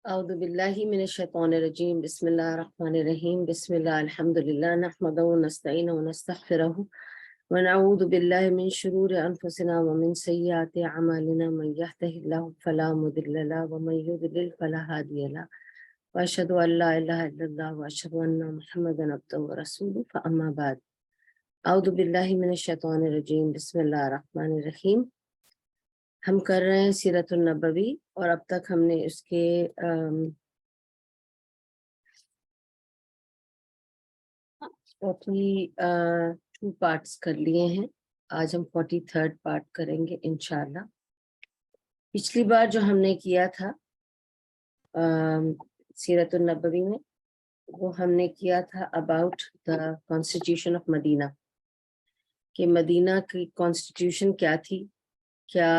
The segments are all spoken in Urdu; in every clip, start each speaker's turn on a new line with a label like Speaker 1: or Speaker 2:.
Speaker 1: اعوذ باللہ من الشیطان الرجیم بسم اللہ الرحمن الرحیم بسم اللہ الحمدللہ نحمدہ ونستعینہ ونستغفرہ ونعوذ باللہ من شرور انفسنا ومن سیئات اعمالنا من یہدہ اللہ فلا مضل له ومن یضلل فلا ہادی له واشہد ان لا الہ الا اللہ واشہد ان محمدا عبدہ ورسولہ فاما بعد اعوذ باللہ من الشیطان الرجیم بسم اللہ الرحمن الرحیم۔ ہم کر رہے ہیں سیرت النبوی اور اب تک ہم نے اس کے 42 پارٹس کر لیے ہیں۔ آج ہم 43rd پارٹ کریں گے انشاءاللہ۔ پچھلی بار جو ہم نے کیا تھا سیرت النبوی میں، وہ ہم نے کیا تھا اباؤٹ دا کانسٹیٹیوشن آف مدینہ، کہ مدینہ کی کانسٹیٹیوشن کیا تھی، کیا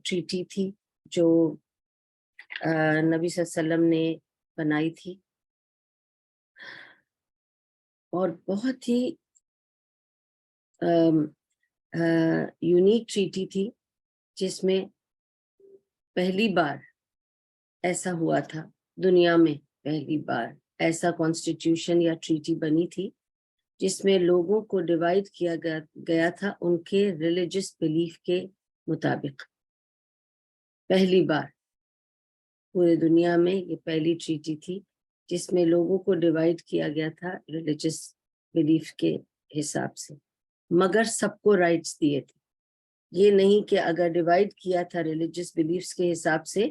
Speaker 1: ٹریٹی تھی جو نبی صلی اللہ علیہ وسلم نے بنائی تھی، اور بہت ہی یونیک ٹریٹی تھی، جس میں پہلی بار ایسا ہوا تھا، دنیا میں پہلی بار ایسا کانسٹیٹیوشن یا ٹریٹی بنی تھی جس میں لوگوں کو ڈیوائیڈ کیا گیا تھا ان کے ریلیجس بلیف کے مطابق۔ پہلی بار پورے دنیا میں یہ پہلی ٹریٹی تھی جس میں لوگوں کو ڈیوائیڈ کیا گیا تھا ریلیجس بلیف کے حساب سے، مگر سب کو رائٹس دیے تھے۔ یہ نہیں کہ اگر ڈیوائیڈ کیا تھا ریلیجس بلیفس کے حساب سے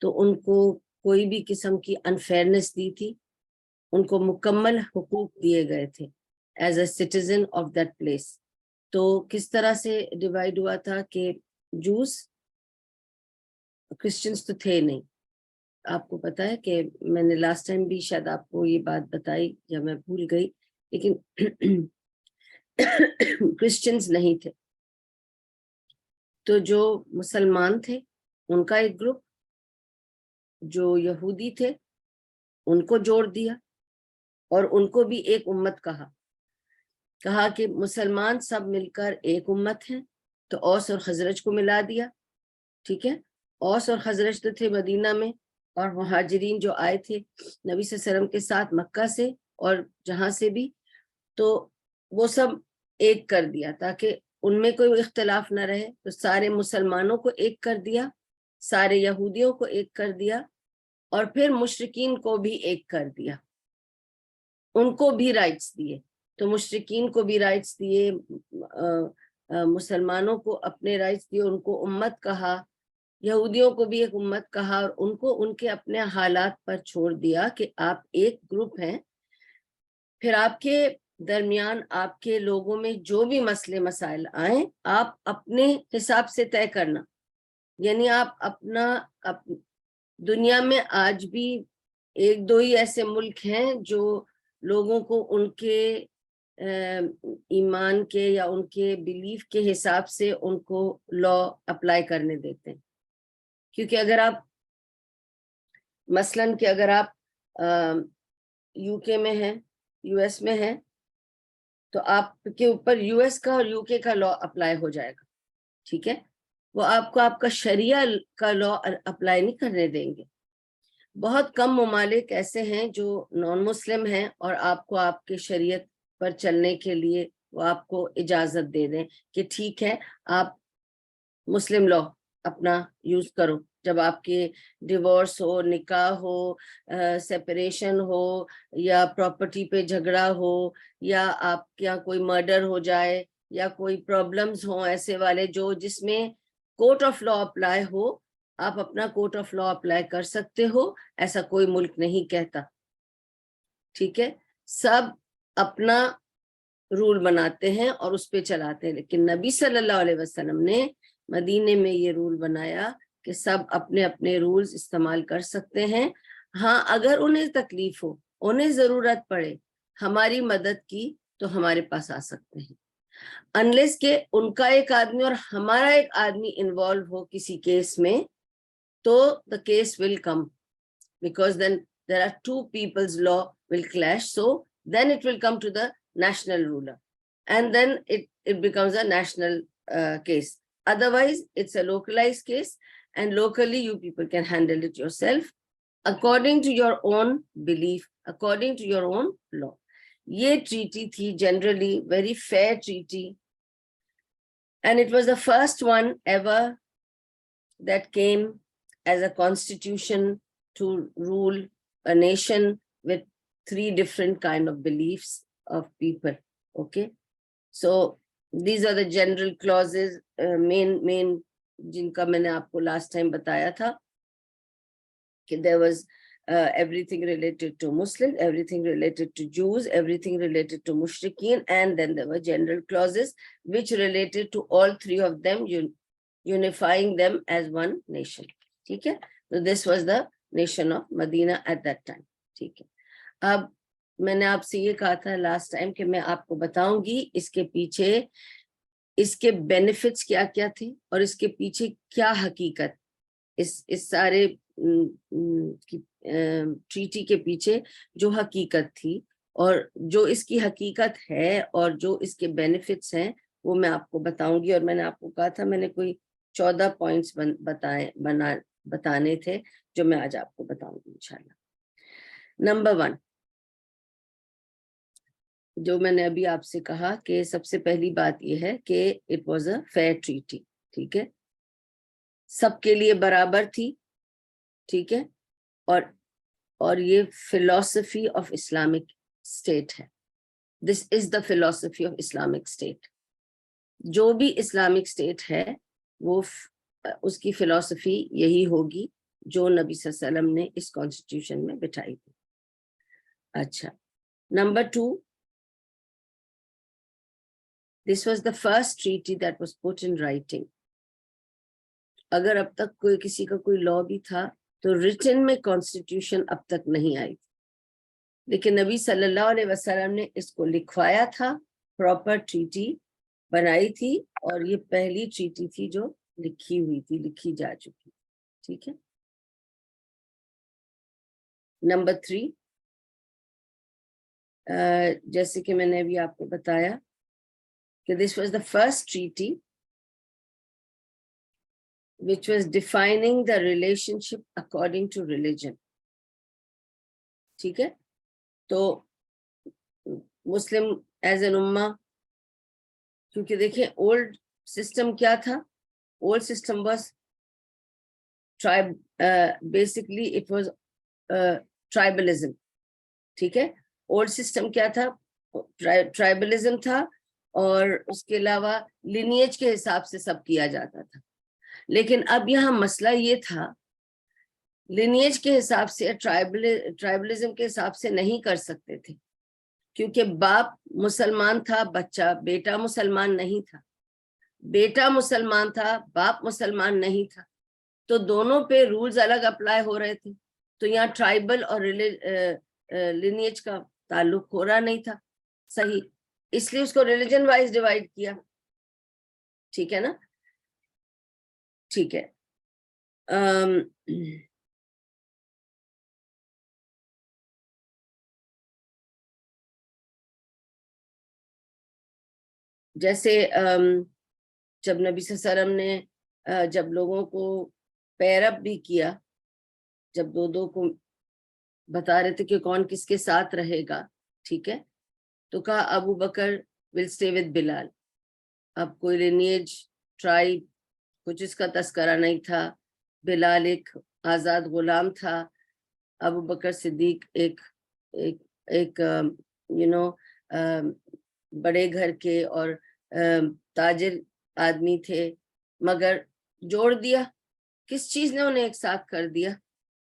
Speaker 1: تو ان کو کوئی بھی قسم کی انفیئرنس دی تھی، ان کو مکمل حقوق دیے گئے تھے as a citizen of that place. تو کس طرح سے ڈیوائیڈ ہوا تھا کہ جوز، کرسچنز تو تھے نہیں۔ آپ کو پتا ہے کہ میں نے لاسٹ ٹائم بھی شاید آپ کو یہ بات بتائی یا میں بھول گئی، لیکن کرسچنز نہیں تھے۔ تو جو مسلمان تھے ان کا ایک گروپ، جو یہودی تھے ان کو جوڑ دیا، اور ان کو بھی ایک امت کہا کہ مسلمان سب مل کر ایک امت ہیں، تو اوس اور خزرج کو ملا دیا۔ ٹھیک ہے، اوس اور خزرج تو تھے مدینہ میں، اور مہاجرین جو آئے تھے نبی صلی اللہ علیہ وسلم کے ساتھ مکہ سے اور جہاں سے بھی، تو وہ سب ایک کر دیا تاکہ ان میں کوئی اختلاف نہ رہے۔ تو سارے مسلمانوں کو ایک کر دیا، سارے یہودیوں کو ایک کر دیا، اور پھر مشرکین کو بھی ایک کر دیا، ان کو بھی رائٹس دیے۔ تو مشرکین کو بھی رائٹس دیے، مسلمانوں کو اپنے رائٹس دیے، ان کو امت کہا، یہودیوں کو بھی ایک امت کہا، اور ان کو ان کے اپنے حالات پر چھوڑ دیا کہ آپ ایک گروپ ہیں۔ پھر آپ کے درمیان آپ کے لوگوں میں جو بھی مسئلے مسائل آئیں، آپ اپنے حساب سے طے کرنا۔ یعنی آپ اپنا دنیا میں آج بھی ایک دو ہی ایسے ملک ہیں جو لوگوں کو ان کے ایمان کے یا ان کے بلیف کے حساب سے ان کو لا اپلائی کرنے دیتے ہیں۔ کیونکہ اگر آپ مثلاً کہ اگر آپ یو کے میں ہیں، یو ایس میں ہیں، تو آپ کے اوپر یو ایس کا اور یو کے کا لا اپلائی ہو جائے گا۔ ٹھیک ہے، وہ آپ کو آپ کا شریعہ کا لا اپلائی نہیں کرنے دیں گے۔ بہت کم ممالک ایسے ہیں جو نان مسلم ہیں اور آپ کو آپ کے شریعت پر چلنے کے لیے وہ آپ کو اجازت دے دیں کہ ٹھیک ہے آپ مسلم لا اپنا یوز کرو۔ جب آپ کے ڈیورس ہو، نکاح ہو، سیپریشن ہو، یا پراپرٹی پہ جھگڑا ہو، یا آپ کے یہاں کوئی مرڈر ہو جائے، یا کوئی پرابلمز ہوں ایسے والے جس میں کورٹ آف لا اپلائی ہو، آپ اپنا کورٹ آف لا اپلائی کر سکتے ہو، ایسا کوئی ملک نہیں کہتا۔ ٹھیک ہے، سب اپنا رول بناتے ہیں اور اس پہ چلاتے ہیں، لیکن نبی صلی اللہ علیہ وسلم نے مدینے میں یہ رول بنایا کہ سب اپنے اپنے رولز استعمال کر سکتے ہیں۔ ہاں، اگر انہیں تکلیف ہو، انہیں ضرورت پڑے ہماری مدد کی، تو ہمارے پاس آ سکتے ہیں، انلیس کہ ان کا ایک آدمی اور ہمارا ایک آدمی انوالو ہو کسی کیس میں، تو the case will come, because then there are two people's law will clash, so then it will come to the national ruler, and then it becomes a national case. Otherwise it's a localized case, and locally you people can handle it yourself. according to your own belief, according to your own law. یہ treaty تھی generally very fair treaty, and it was the first one ever that came as a constitution to rule a nation with 3 different kind of beliefs of people. Okay, so these are the general clauses, main جن کا میں نے آپ کو last time بتایا تھا کہ there was everything related to Muslims, everything related to Jews, everything related to Mushrikeen, and then there were general clauses which related to all 3 of them, unifying them as one nation. ٹھیک ہے, so this was the nation of Medina at that time. ٹھیک ہے, اب میں نے آپ سے یہ کہا تھا last time کہ میں آپ کو بتاؤں گی اس کے پیچھے اس کے بینیفٹس کیا کیا تھے اور اس کے پیچھے کیا حقیقت, اس سارے ٹریٹی کے پیچھے جو حقیقت تھی اور جو اس کی حقیقت ہے اور جو اس کے بینیفٹس ہیں وہ میں آپ کو بتاؤں گی. اور میں نے آپ کو کہا تھا میں نے کوئی 14 پوائنٹس بتانے تھے جو میں آج آپ کو بتاؤں گی انشاءاللہ. نمبر 1 جو میں نے ابھی آپ سے کہا کہ سب سے پہلی بات یہ ہے کہ it was a fair treaty. ٹھیک ہے, سب کے لیے برابر تھی. ٹھیک ہے, اور یہ فلسفی آف اسلامک اسٹیٹ ہے. دس از دا فلسفی آف اسلامک اسٹیٹ. جو بھی اسلامک اسٹیٹ ہے وہ اس کی فلسفی یہی ہوگی جو نبی صلی اللہ علیہ وسلم نے اس کانسٹیٹیوشن میں بٹھائی تھی. اچھا, number 2, this was the first treaty that was put in writing. اگر اب تک کوئی کسی کا کوئی لا بھی تھا تو ریٹن میں کانسٹیٹیوشن اب تک نہیں آئی تھی, لیکن نبی صلی اللہ علیہ وسلم نے اس کو لکھوایا تھا, پراپر ٹریٹی بنائی تھی, اور یہ پہلی ٹریٹی تھی جو لکھی ہوئی تھی, لکھی جا چکی. ٹھیک ہے. نمبر 3, جیسے کہ میں نے ابھی آپ کو بتایا کہ this was the first treaty which was defining the relationship according to religion. ٹھیک ہے, تو مسلم ایز این امہ, کیونکہ دیکھیں اولڈ سسٹم کیا تھا, old system was basically it was tribalism. ٹھیک ہے, اولڈ سسٹم کیا تھا, ٹرائبلزم تھا, اور اس کے علاوہ لینیج کے حساب سے سب کیا جاتا تھا. لیکن اب یہاں مسئلہ یہ تھا لینیج کے حساب سے, ٹرائبلزم کے حساب سے نہیں کر سکتے تھے, کیونکہ باپ مسلمان تھا, بچہ بیٹا مسلمان نہیں تھا, بیٹا مسلمان تھا, باپ مسلمان نہیں تھا, تو دونوں پہ رولز الگ اپلائی ہو رہے تھے. تو یہاں ٹرائبل اور لینیج کا تعلق ہو رہا نہیں تھا صحیح, اس لیے اس کو ریلیجن وائز ڈیوائڈ کیا. ٹھیک ہے نا. ٹھیک ہے, جیسے جب نبی صلی اللہ علیہ وسلم نے جب لوگوں کو پیرپ بھی کیا, جب دو کو بتا رہے تھے کہ کون کس کے ساتھ رہے گا, ٹھیک ہے, تو کہا ابو بکر ول اسٹے ود بلال. اب کوئی لینیج ٹرائب کچھ اس کا تذکرہ نہیں تھا, بلال ایک آزاد غلام تھا, ابو بکر صدیق ایک بڑے گھر کے اور تاجر آدمی تھے, مگر جوڑ دیا کس چیز نے انہیں ایک ساتھ کر دیا,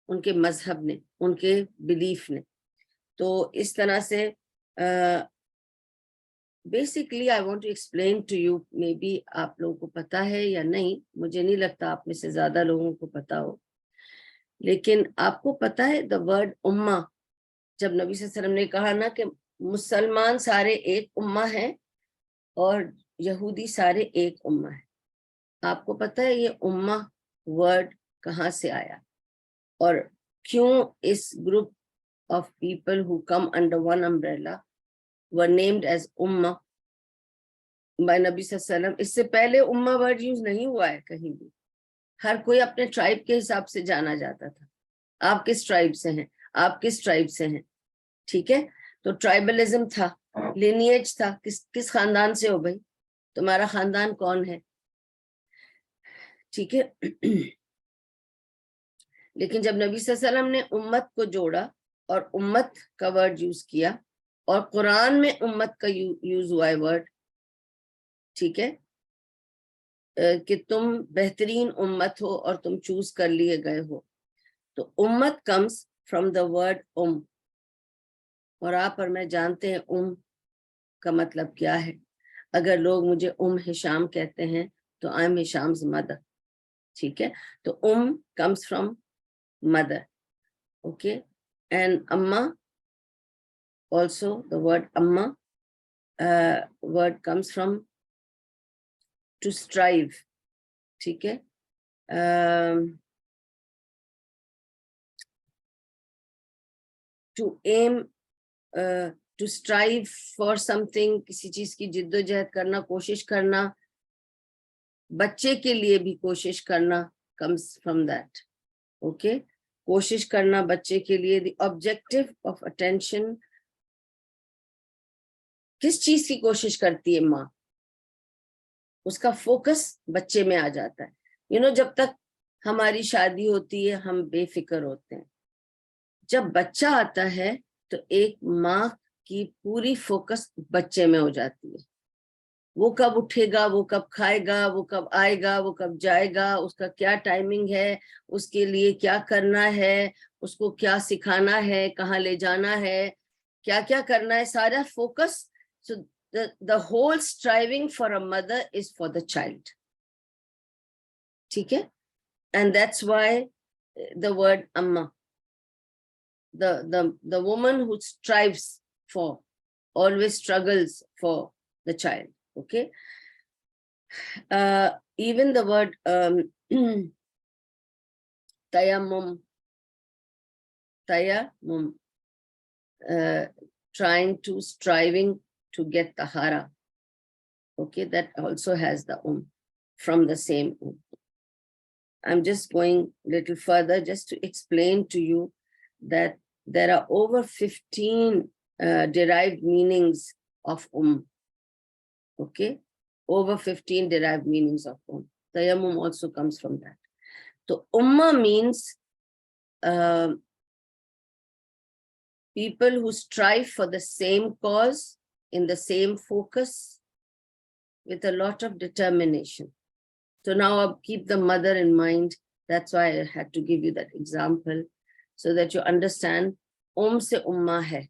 Speaker 1: ان کے مذہب نے, ان کے بلیف نے. تو اس طرح سے basically I want to explain to you, may be آپ لوگوں کو پتا ہے یا نہیں, مجھے نہیں لگتا آپ میں سے زیادہ لوگوں کو پتا ہو, لیکن آپ کو پتا ہے دا ورڈ امہ, جب نبی صلی اللہ علیہ وسلم نے کہا نا کہ مسلمان سارے ایک امہ ہیں اور یہودی سارے ایک امہ ہیں, آپ کو پتا ہے یہ امہ ورڈ کہاں سے آیا اور کیوں اس group of people who come under one umbrella were named as Ummah by نبی صلی اللہ علیہ وسلم. اس سے پہلے امہ ورڈ یوز نہیں ہوا ہے کہیں بھی, ہر کوئی اپنے ٹرائب کے حساب سے جانا جاتا تھا. آپ کس ٹرائب سے ہیں, آپ کس ٹرائب سے ہیں, ٹھیک ہے. تو ٹرائبلزم تھا, لینیج تھا, کس خاندان سے ہو بھائی, تمہارا خاندان کون ہے, ٹھیک ہے. لیکن جب نبی صلی اللہ علیہ وسلم نے امت کو جوڑا اور امت کا ورڈ یوز کیا, اور قرآن میں امت کا یوز ہوا ہے ورڈ, ٹھیک ہے, کہ تم بہترین امت ہو اور تم چوز کر لیے گئے ہو, تو امت کمز فرام دا ورڈ اور آپ اور میں جانتے ہیں کا مطلب کیا ہے. اگر لوگ مجھے ہشام کہتے ہیں تو آئی ایم ہشامز مدر, ٹھیک ہے. تو comes from mother, okay. And amma, also the word amma word comes from to strive, ٹھیک ہے. To aim, to strive for something, کسی چیز کی جد و جہد کرنا, کوشش کرنا, بچے کے لیے بھی کوشش کرنا comes from that, okay. کوشش کرنا بچے کے لیے, the objective of attention, کس چیز کی کوشش کرتی ہے ماں, اس کا فوکس بچے میں آ جاتا ہے. جب تک ہماری شادی ہوتی ہے ہم بے فکر ہوتے ہیں, جب بچہ آتا ہے تو ایک ماں کی پوری فوکس بچے میں ہو جاتی ہے. وہ کب اٹھے گا, وہ کب کھائے گا, وہ کب آئے گا, وہ کب جائے گا, اس کا کیا ٹائمنگ ہے, اس کے لیے کیا کرنا ہے, اس کو کیا سکھانا ہے, کہاں لے جانا ہے, کیا کیا کرنا ہے, سارا focus. So the whole striving for a mother is for the child, ٹھیک ہے. And that's why the word amma, the woman who strives for, always struggles for the child, okay. Even the word tayammum, trying to, striving to get tahara, okay, that also has the from the same. I'm just going a little further just to explain to you that there are over 15 derived meanings of okay, over 15 derived meanings of Tayammum also comes from that. So ummah means people who strive for the same cause, in the same focus, with a lot of determination. So now I'll keep the mother in mind. That's why I had to give you that example, so that you understand se ummah hai.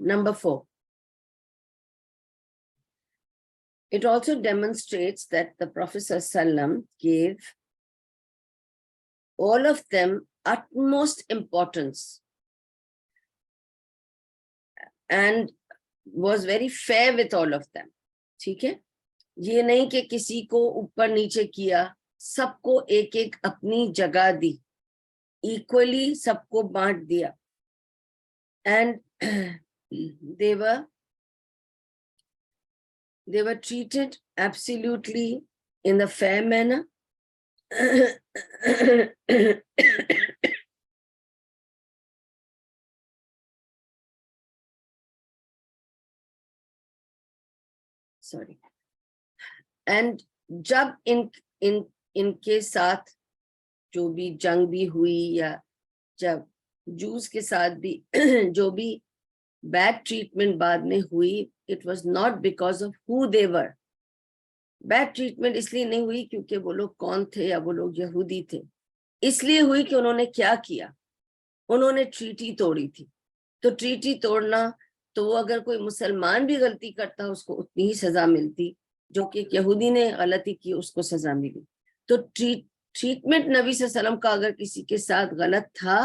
Speaker 1: number 4. It also demonstrates that the Prophet ﷺ gave all of them utmost importance and was very fair with all of them. ٹھیک ہے, یہ نہیں کہ کسی کو اوپر نیچے کیا, سب کو ایک ایک اپنی جگہ دی, ایکولی سب کو بانٹ دیا. And they were treated absolutely in the fair manner. Sorry. And جب ان کے ساتھ جو بھی جنگ بھی ہوئی, یا جب جوز کے ساتھ بھی جو بھی بیڈ ٹریٹمنٹ بعد میں ہوئی, it was not because of who they were. Bad treatment اس لیے نہیں ہوئی کیونکہ وہ لوگ کون تھے یا وہ لوگ یہودی تھے, اس لیے ہوئی کہ انہوں نے کیا کیا, انہوں نے ٹریٹی توڑی تھی. تو ٹریٹی توڑنا, تو وہ اگر کوئی مسلمان بھی غلطی کرتا اس کو اتنی ہی سزا ملتی جو کہ یہودی نے غلطی کی اس کو سزا ملی. تو ٹریٹمنٹ نبی صلی اللہ علیہ وسلم کا اگر کسی کے ساتھ غلط تھا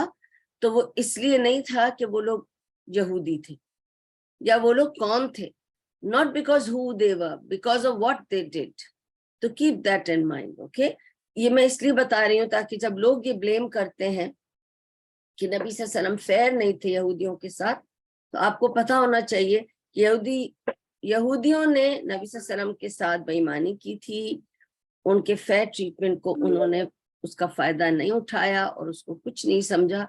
Speaker 1: تو وہ اس لیے نہیں تھا کہ وہ لوگ یہودی تھے یا وہ لوگ کون تھے, not because who they were, because of what they did. تو keep that in mind, okay? یہ میں اس لیے بتا رہی ہوں تاکہ جب لوگ یہ بلیم کرتے ہیں کہ نبی صلی اللہ علیہ وسلم فیئر نہیں تھے یہودیوں کے ساتھ، تو آپ کو پتا ہونا چاہیے کہ یہودیوں نے نبی صلی اللہ علیہ وسلم کے ساتھ بے ایمانی کی تھی، ان کے فیئر ٹریٹمنٹ کو انہوں نے اس کا فائدہ نہیں اٹھایا اور اس کو کچھ نہیں سمجھا،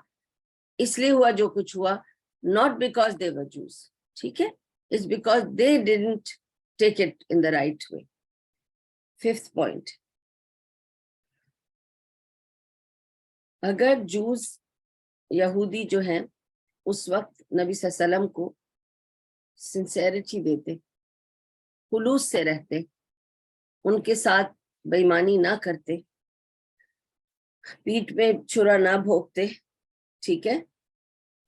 Speaker 1: اس لیے ہوا جو کچھ ہوا، not because they were Jews، ٹھیک ہے، it's because they didn't take it in the right way. Fifth point، اگر جوز یہودی جو ہیں اس وقت نبی صلی اللہ علیہ وسلم کو سنسیریٹی دیتے، خلوص سے رہتے، ان کے ساتھ بے ایمانی نہ کرتے، پیٹھ میں چھرا نہ بھونکتے، ٹھیک ہے،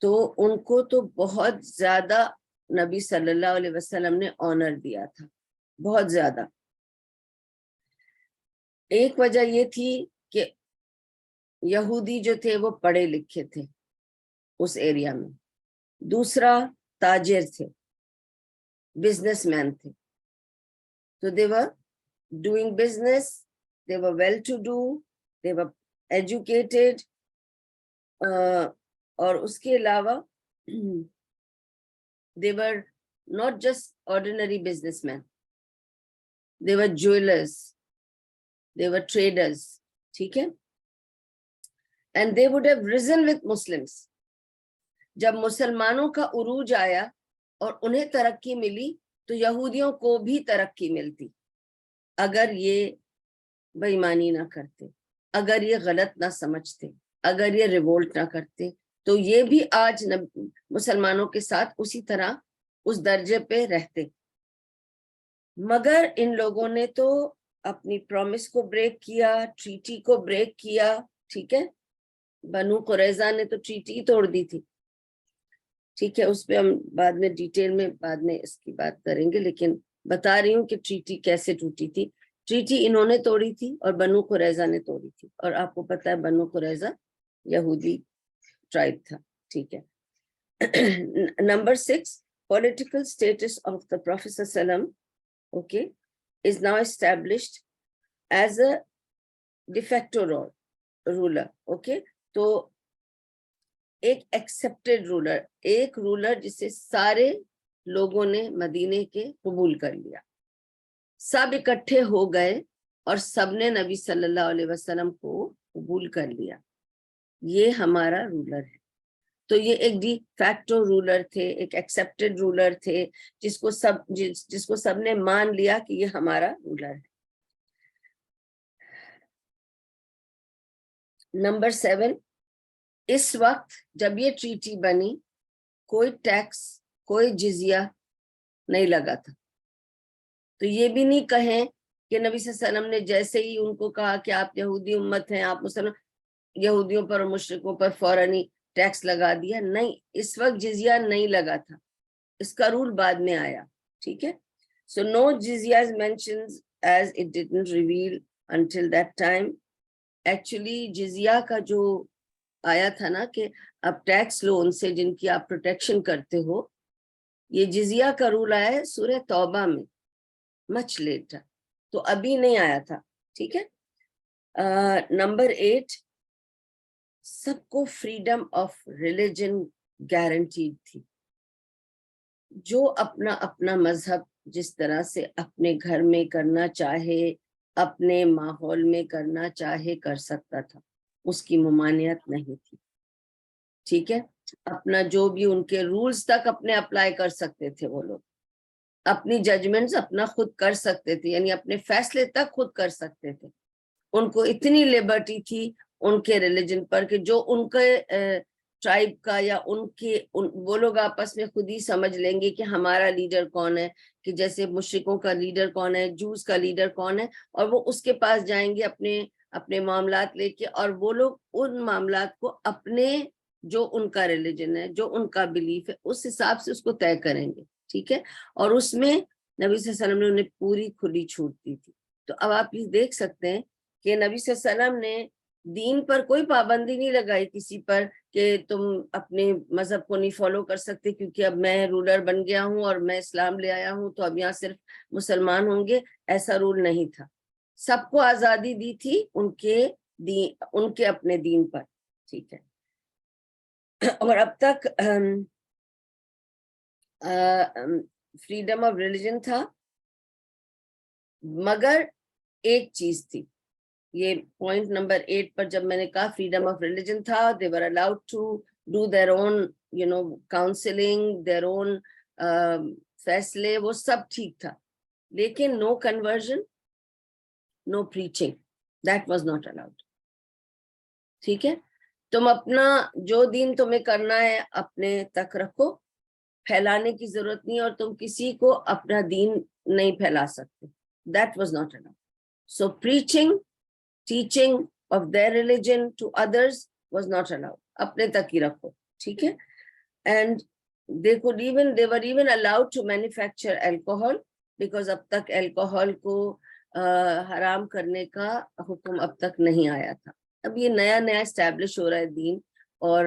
Speaker 1: تو ان کو تو بہت زیادہ نبی صلی اللہ علیہ وسلم نے آنر دیا تھا، بہت زیادہ۔ ایک وجہ یہ تھی کہ یہودی جو تھے وہ پڑھے لکھے تھے اس ایریا میں، دوسرا تاجر تھے، بزنس مین تھے، تو they were doing business, they were well to do, they were educated، اور اس کے علاوہ they were not just ordinary businessmen، they were jewelers، they were traders، ٹھیک ہے، and they would have risen with Muslims۔ جب مسلمانوں کا عروج آیا اور انہیں ترقی ملی تو یہودیوں کو بھی ترقی ملتی، اگر یہ بے ایمانی نہ کرتے، اگر یہ غلط نہ سمجھتے، اگر یہ ریوولٹ نہ کرتے، تو یہ بھی آج مسلمانوں کے ساتھ اسی طرح اس درجے پہ رہتے۔ مگر ان لوگوں نے تو اپنی پرومس کو بریک کیا، ٹریٹی کو بریک کیا، ٹھیک ہے، بنو قریظہ نے تو ٹریٹی ہی توڑ دی تھی، ٹھیک ہے، اس پہ ہم بعد میں ڈیٹیل میں بعد میں اس کی بات کریں گے، لیکن بتا رہی ہوں کہ ٹریٹی کیسے ٹوٹی تھی۔ ٹریٹی انہوں نے توڑی تھی اور بنو قریظہ نے توڑی تھی، اور آپ کو پتا ہے بنو قریظہ یہودی ٹرائب تھا، ٹھیک ہے۔ Number 6، political status of the Prophet صلی اللہ علیہ وسلم، okay, is now established as a de facto ruler، okay، تو ایک ایکسپٹیڈ رولر، ایک رولر جسے سارے لوگوں نے مدینے کے قبول کر لیا، سب اکٹھے ہو گئے اور سب نے نبی صلی اللہ علیہ وسلم کو قبول کر لیا، یہ ہمارا رولر ہے۔ تو یہ ایک ڈی فیکٹو رولر تھے، ایک ایکسپٹیڈ رولر تھے، جس کو سب نے مان لیا کہ یہ ہمارا رولر ہے۔ نمبر 7، اس وقت جب یہ ٹریٹی بنی کوئی ٹیکس، کوئی جزیہ نہیں لگا تھا، تو یہ بھی نہیں کہیں کہ نبی صلی اللہ علیہ وسلم نے جیسے ہی ان کو کہا کہ آپ یہودی امت ہیں، آپ مسلمان، یہودیوں پر اور مشرکوں پر فوراً ہی ٹیکس لگا دیا، نہیں، اس وقت جزیہ نہیں لگا تھا، اس کا رول بعد میں آیا، ٹھیک ہے۔ So no jizya is mentioned as it didn't reveal until that time۔ Actually جزیہ کا جو آیا تھا نا کہ اب ٹیکس لو ان سے جن کی آپ پروٹیکشن کرتے ہو، یہ جزیہ کا رول آیا ہے سورہ توبہ میں، مچ لیٹر، تو ابھی نہیں آیا تھا، ٹھیک ہے۔ نمبر 8، سب کو فریڈم آف ریلیجن گارنٹیڈ تھی، جو اپنا اپنا مذہب جس طرح سے اپنے گھر میں کرنا چاہے، اپنے ماحول میں کرنا چاہے کر سکتا تھا، اس کی ممانعت نہیں تھی، ٹھیک ہے۔ اپنا جو بھی ان کے رولز تک اپنے اپلائی کر سکتے تھے، وہ لوگ اپنی ججمنٹس اپنا خود کر سکتے تھے، یعنی اپنے فیصلے تک خود کر سکتے تھے، ان کو اتنی لبرٹی تھی ان کے ریلیجن پر کہ جو ان کے ٹرائب کا یا وہ لوگ آپس میں خود ہی سمجھ لیں گے کہ ہمارا لیڈر کون ہے، کہ جیسے مشرکوں کا لیڈر کون ہے، جوز کا لیڈر کون ہے، اور وہ اس کے پاس جائیں گے اپنے معاملات لے کے، اور وہ لوگ ان معاملات کو اپنے جو ان کا ریلیجن ہے، جو ان کا بلیف ہے، اس حساب سے اس کو طے کریں گے، ٹھیک ہے۔ اور اس میں نبی صلی اللہ علیہ وسلم نے انہیں پوری کھلی چھوٹ دی تھی۔ تو اب آپ یہ دیکھ سکتے ہیں کہ نبی صلی اللہ علیہ وسلم نے دین پر کوئی پابندی نہیں لگائی کسی پر کہ تم اپنے مذہب کو نہیں فالو کر سکتے کیونکہ اب میں رولر بن گیا ہوں اور میں اسلام لے آیا ہوں تو اب یہاں صرف مسلمان ہوں گے، ایسا رول نہیں تھا۔ سب کو آزادی دی تھی ان کے اپنے دین پر, ٹھیک ہے. اور اب تک فریڈم آف ریلیجن تھا, مگر ایک چیز تھی, یہ پوائنٹ نمبر 8 پر جب میں نے کہا فریڈم آف ریلیجن تھا, they were allowed to do their own counseling, their own فیصلے, وہ سب ٹھیک تھا, لیکن no conversion, no preaching, that was not allowed. ٹھیک ہے, تم اپنا جو دین تمہیں کرنا ہے اپنے تک رکھو, پھیلانے کی ضرورت نہیں, اور تم کسی کو اپنا دین نہیں پھیلا سکتے. That was not allowed. So preaching, teaching of their religion to others was not allowed. اپنے تک ہی رکھو, ٹھیک ہے. And they were even allowed to manufacture alcohol, because اب تک alcohol کو حرام کرنے کا حکم اب تک نہیں آیا تھا. اب یہ نیا اسٹیبلش ہو رہا ہے دین, اور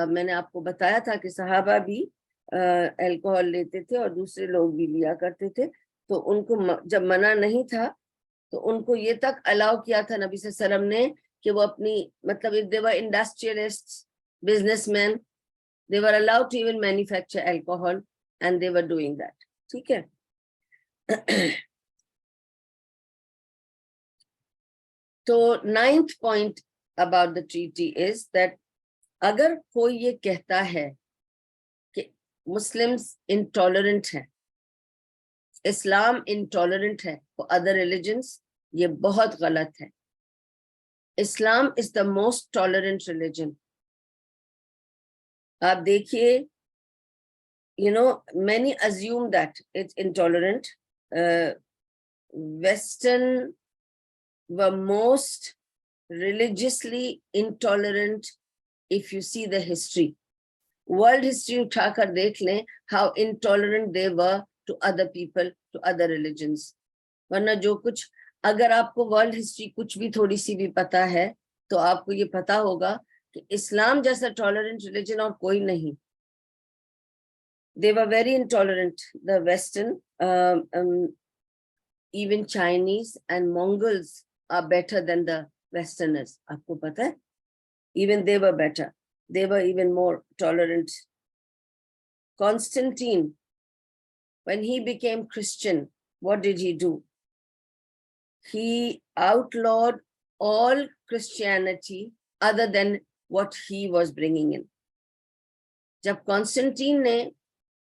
Speaker 1: میں نے آپ کو بتایا تھا کہ صحابہ بھی الکوہل لیتے تھے اور دوسرے لوگ بھی لیا کرتے تھے, تو ان کو جب منع نہیں تھا تو ان کو یہ تک الاؤ کیا تھا نبی صلی اللہ علیہ وسلم نے کہ وہ اپنی مطلب they were industrialists, businessmen, they were allowed to even manufacture alcohol and they were doing that. ٹھیک ہے. تو 9th point about the treaty is that اگر کوئی یہ کہتا ہے کہ مسلمز انٹالرنٹ ہیں, اسلام انٹالرنٹ ہے for other religions, یہ بہت غلط ہے. اسلام is the most tolerant religion. آپ دیکھیے, many assume that it's intolerant. Western were most religiously intolerant. If you see the history, world history اٹھا کر دیکھ لیں how intolerant they were to other people, to other religions. ورنہ جو کچھ, اگر آپ کو ورلڈ ہسٹری کچھ بھی تھوڑی سی بھی پتا ہے تو آپ کو یہ پتا ہوگا کہ اسلام جیسا ٹالرنٹ ریلیجن اور کوئی نہیں. They were very intolerant, the Western, even Chinese and Mongols are better than the Westerners. آپ کو پتا ہے, even they were better. They were even more tolerant. Constantine, when he became Christian, what did he do? He outlawed all Christianity other than what he was bringing in. جب کانسٹنٹین نے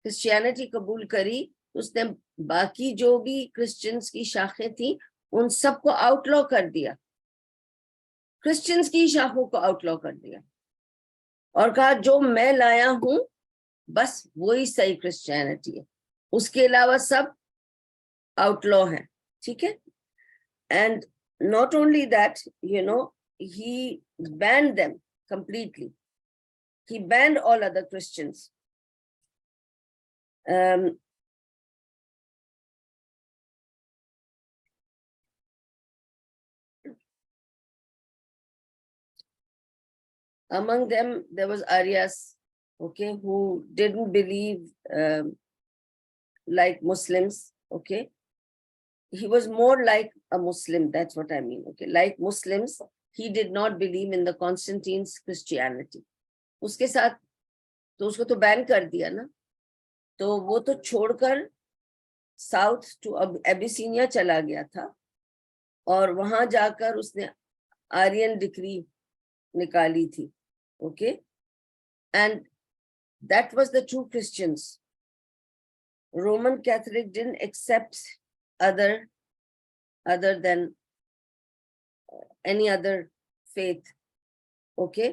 Speaker 1: کرسچینٹی قبول کری تو اس نے باقی جو بھی کرسچنز کی شاخیں تھیں ان سب کو آؤٹ لا کر دیا, کرسچنز کی شاخوں کو آؤٹ لا کر دیا, اور کہا جو میں لایا ہوں بس وہی صحیح کرسچینٹی ہے, اس کے علاوہ سب آؤٹ لا ہیں. ٹھیک ہے. And not only that, he banned them completely. He banned all other Christians. Among them, there was Aryas, okay, who didn't believe like Muslims, okay. He was more like a Muslim, that's what I mean, okay. Like Muslims, he did not believe in the Constantine's Christianity. اس کے ساتھ تو اس کو تو بین کر دیا نا, تو وہ تو چھوڑ کر ساؤتھ ٹو ایبیسینیا چلا گیا تھا, اور وہاں جا کر اس نے آرین ڈکری نکالی تھی, okay. And that was the true Christians. Roman Catholic didn't accept other than any other faith, okay,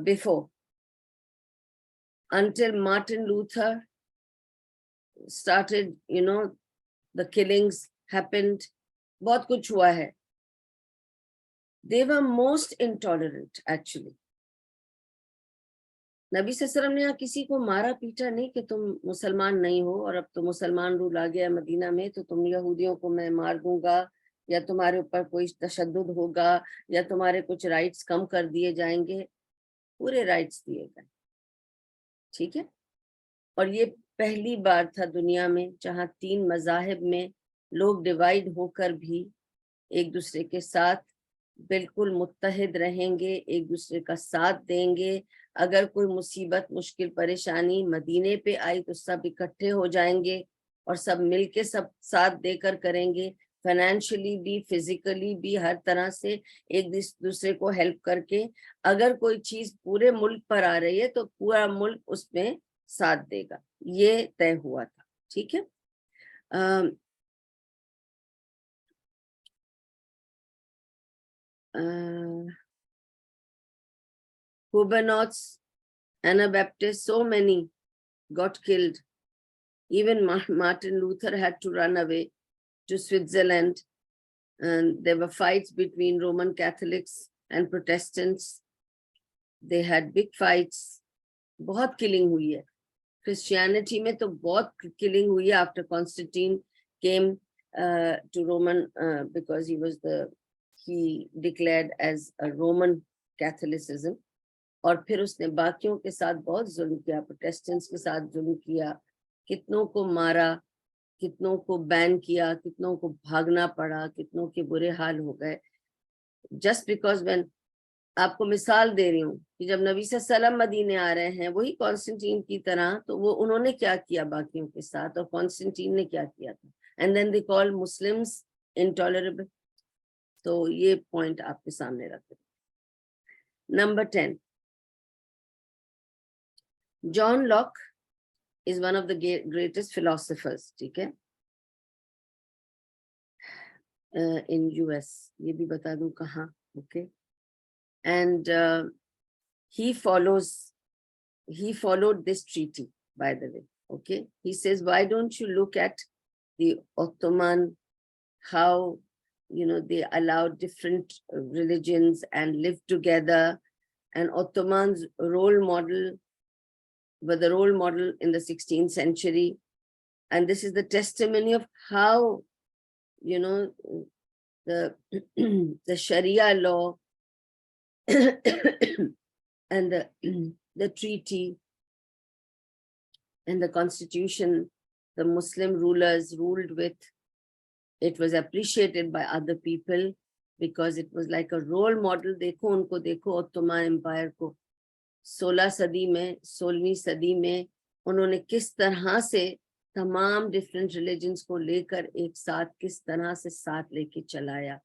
Speaker 1: before, until Martin Luther started, the killings happened, bahut kuch hua hai. They were most intolerant actually. نبی صلی اللہ علیہ وسلم نے یہاں کسی کو مارا پیٹا نہیں کہ تم مسلمان نہیں ہو اور اب تو مسلمان رول آ گیا مدینہ میں تو تم یہودیوں کو میں مار دوں گا, یا تمہارے اوپر کوئی تشدد ہوگا, یا تمہارے کچھ رائٹس کم کر دیے جائیں گے. پورے رائٹس دیے گئے. ٹھیک ہے. اور یہ پہلی بار تھا دنیا میں جہاں 3 مذاہب میں لوگ ڈیوائیڈ ہو کر بھی ایک دوسرے کے ساتھ بالکل متحد رہیں گے, ایک دوسرے کا ساتھ دیں گے. اگر کوئی مصیبت مشکل پریشانی مدینے پہ آئی تو سب اکٹھے ہو جائیں گے اور سب مل کے سب ساتھ دے کر کریں گے, فائنینشلی بھی فزیکلی بھی ہر طرح سے ایک دوسرے کو ہیلپ کر کے. اگر کوئی چیز پورے ملک پر آ رہی ہے تو پورا ملک اس میں ساتھ دے گا, یہ طے ہوا تھا. ٹھیک ہے. Huguenots, Anabaptists, so many got killed. Even Martin Luther had to run away to Switzerland, and there were fights between Roman Catholics and Protestants. They had big fights. بہت killing ہوئی ہے. Christianity میں تو بہت killing ہوئی ہے after Constantine came to Roman because he declared as a Roman Catholicism. اور پھر اس نے باقیوں کے ساتھ بہت ظلم کیا, پروٹیسٹنٹس کے ساتھ ظلم کیا, کتنوں کو مارا, کتنوں کو بین کیا, کتنوں کو بھاگنا پڑا, کتنوں کے برے حال ہو گئے. جسٹ بیکاز when آپ کو مثال دے رہی ہوں کہ جب نبی صلی اللہ علیہ وسلم مدینے آ رہے ہیں وہی کانسٹنٹین کی طرح, تو وہ انہوں نے کیا کیا باقیوں کے ساتھ اور کانسٹنٹین نے کیا کیا تھا. And then they call Muslims intolerable. تو یہ پوائنٹ آپ کے سامنے رکھ دیں. Number 10, John Locke is one of the greatest philosophers, ٹھیک ہے, in US. یہ بھی بتا دوں کہاں. okay. And he followed this treaty, by the way. Okay. He says, why don't you look at the Ottoman, how, they allowed different religions and lived together, and Ottomans were the role model in the 16th century. And this is the testimony of how, the Sharia law and the treaty and the constitution the Muslim rulers ruled with, it was appreciated by other people because it was like a role model. دیکھو ان کو, دیکھو Ottoman Empire کو 16ویں صدی میں انہوں نے کس طرح سے تمام ڈفرینٹ ریلیجنس کو لے کر ایک ساتھ کس طرح سے ساتھ لے کے چلایا.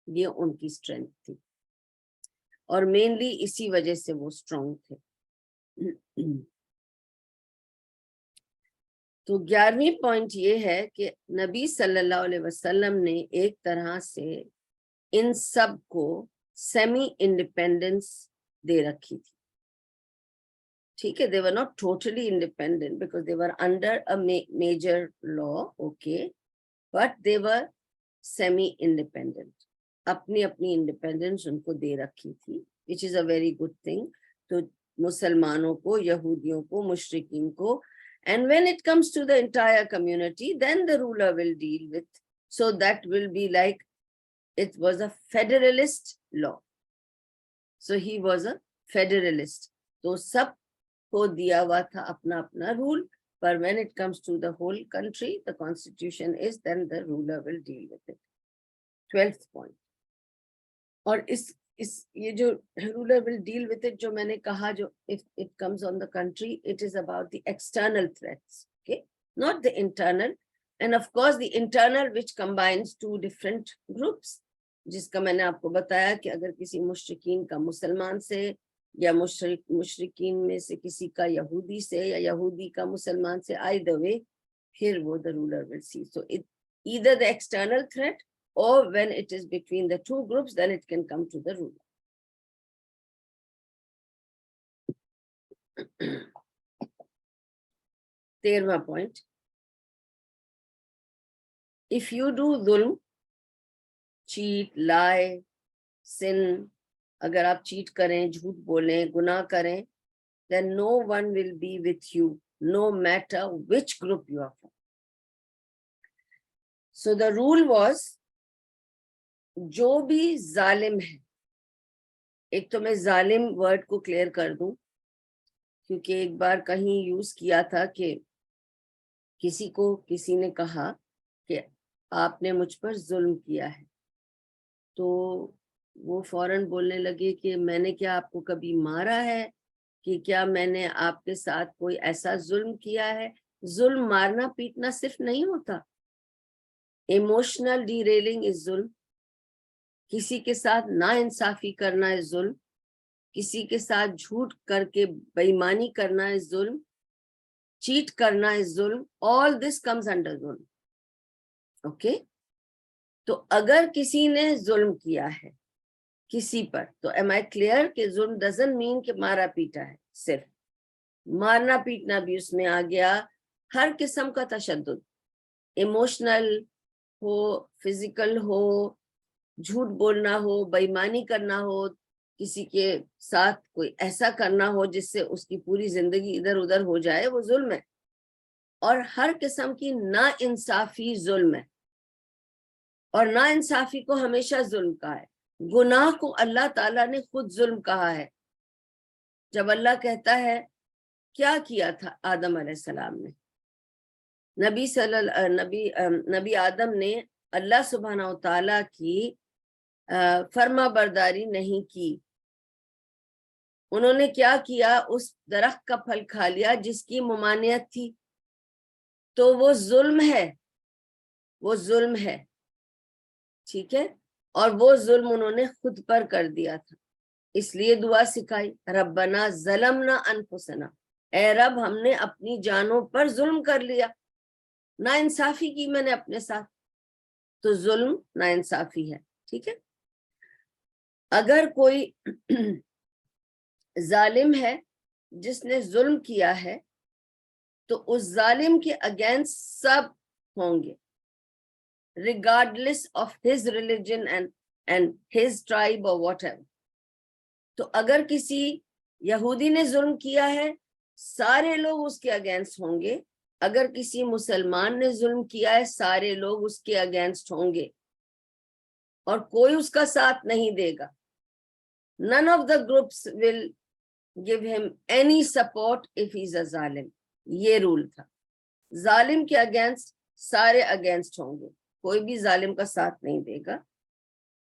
Speaker 1: یہ ان کی اسٹرینتھ تھی اور مینلی اسی وجہ سے وہ اسٹرانگ تھے. تو 11ویں پوائنٹ یہ ہے کہ نبی صلی اللہ علیہ وسلم نے ایک طرح سے ان سب کو سیمی انڈیپینڈنس دے رکھی تھی. ٹھیک ہے, they were not totally independent because they were under a major law, okay, but they were semi independent. اپنی انڈیپینڈنس ان کو دے رکھی تھی, which is a very good thing. تو مسلمانوں کو, یہودیوں کو, مشرکین کو, and when it comes to the entire community, then the ruler will deal with. So that will be like, it was a federalist law. So he was a federalist. تو سب کو دیا ہوا تھا اپنا اپنا role, but when it comes to the whole country, the constitution is, then the ruler will deal with it. 12th point. اور یہ جو ruler will deal with it جو میں نے کہا, جو if it comes on the country, it is about the external threats, okay, not the internal. And of course the internal which combines two different groups, جس کا میں نے آپ کو بتایا کہ اگر کسی مشرکین کا مسلمان سے یا مشرکین میں سے کسی کا یہودی سے یا یہودی کا مسلمان سے, either way, پھر وہ the ruler will see. So either the external threat, or when it is between the two groups, then it can come to the ruler. Third point. If you do dhulm, cheat, lie, sin, اگر آپ چیٹ کریں, جھوٹ بولیں, گناہ کریں, then no one will be with you, no matter which group you are from. So the rule was, جو بھی ظالم ہے, ایک تو میں ظالم ورڈ کو کلیئر کر دوں کیونکہ ایک بار کہیں یوز کیا تھا کہ کسی نے کہا کہ آپ نے مجھ پر ظلم کیا ہے, تو وہ فوراً بولنے لگے کہ میں نے کیا آپ کو کبھی مارا ہے، کہ کیا میں نے آپ کے ساتھ کوئی ایسا ظلم کیا ہے؟ ظلم مارنا پیٹنا صرف نہیں ہوتا، ایموشنل ڈی ریلنگ از ظلم، کسی کے ساتھ نا انصافی کرنا ہے ظلم، کسی کے ساتھ جھوٹ کر کے بے ایمانی کرنا ہے ظلم، چیٹ کرنا ہے ظلم، all this comes under ظلم. اوکے، تو اگر کسی نے ظلم کیا ہے کسی پر، تو am I clear کہ ظلم doesn't mean کہ مارا پیٹا ہے، صرف مارنا پیٹنا بھی اس میں آ گیا، ہر قسم کا تشدد، ایموشنل ہو، فزیکل ہو، جھوٹ بولنا ہو، بے ایمانی کرنا ہو، کسی کے ساتھ کوئی ایسا کرنا ہو جس سے اس کی پوری زندگی ادھر ادھر ہو جائے، وہ ظلم ہے. اور ہر قسم کی نا انصافی ظلم ہے، اور نا انصافی کو ہمیشہ ظلم کہا ہے. گناہ کو اللہ تعالیٰ نے خود ظلم کہا ہے. جب اللہ کہتا ہے کیا کیا تھا آدم علیہ السلام نے، نبی آدم نے اللہ سبحانہ و تعالیٰ کی فرما برداری نہیں کی. انہوں نے کیا کیا؟ اس درخت کا پھل کھا لیا جس کی ممانعت تھی، تو وہ ظلم ہے، وہ ظلم ہے، ٹھیک ہے. اور وہ ظلم انہوں نے خود پر کر دیا تھا، اس لیے دعا سکھائی، ربنا ظلمنا انفسنا، اے رب ہم نے اپنی جانوں پر ظلم کر لیا، نا انصافی کی میں نے اپنے ساتھ. تو ظلم نا انصافی ہے، ٹھیک ہے. اگر کوئی ظالم ہے جس نے ظلم کیا ہے تو اس ظالم کے اگینسٹ سب ہوں گے، regardless of his religion and his tribe or whatever. تو اگر کسی یہودی نے ظلم کیا ہے سارے لوگ اس کے اگینسٹ ہوں گے، اگر کسی مسلمان نے ظلم کیا ہے سارے لوگ اس کے اگینسٹ ہوں گے، اور کوئی اس کا ساتھ نہیں دے گا. none of the groups will give him any support if he's a ظالم. یہ رول تھا، ظالم کے اگینسٹ سارے اگینسٹ ہوں گے، کوئی بھی ظالم کا ساتھ نہیں دے گا.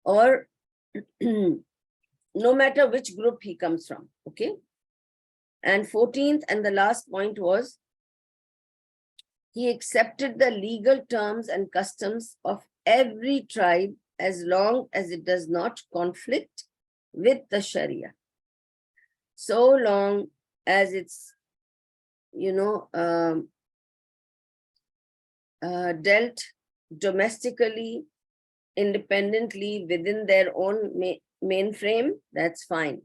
Speaker 1: اور no matter which group he comes from, okay. And 14th and the last point was he accepted the legal terms and customs of every tribe as long as it does not conflict with the Sharia. So long as it's, dealt domestically, independently within their own mainframe, that's fine.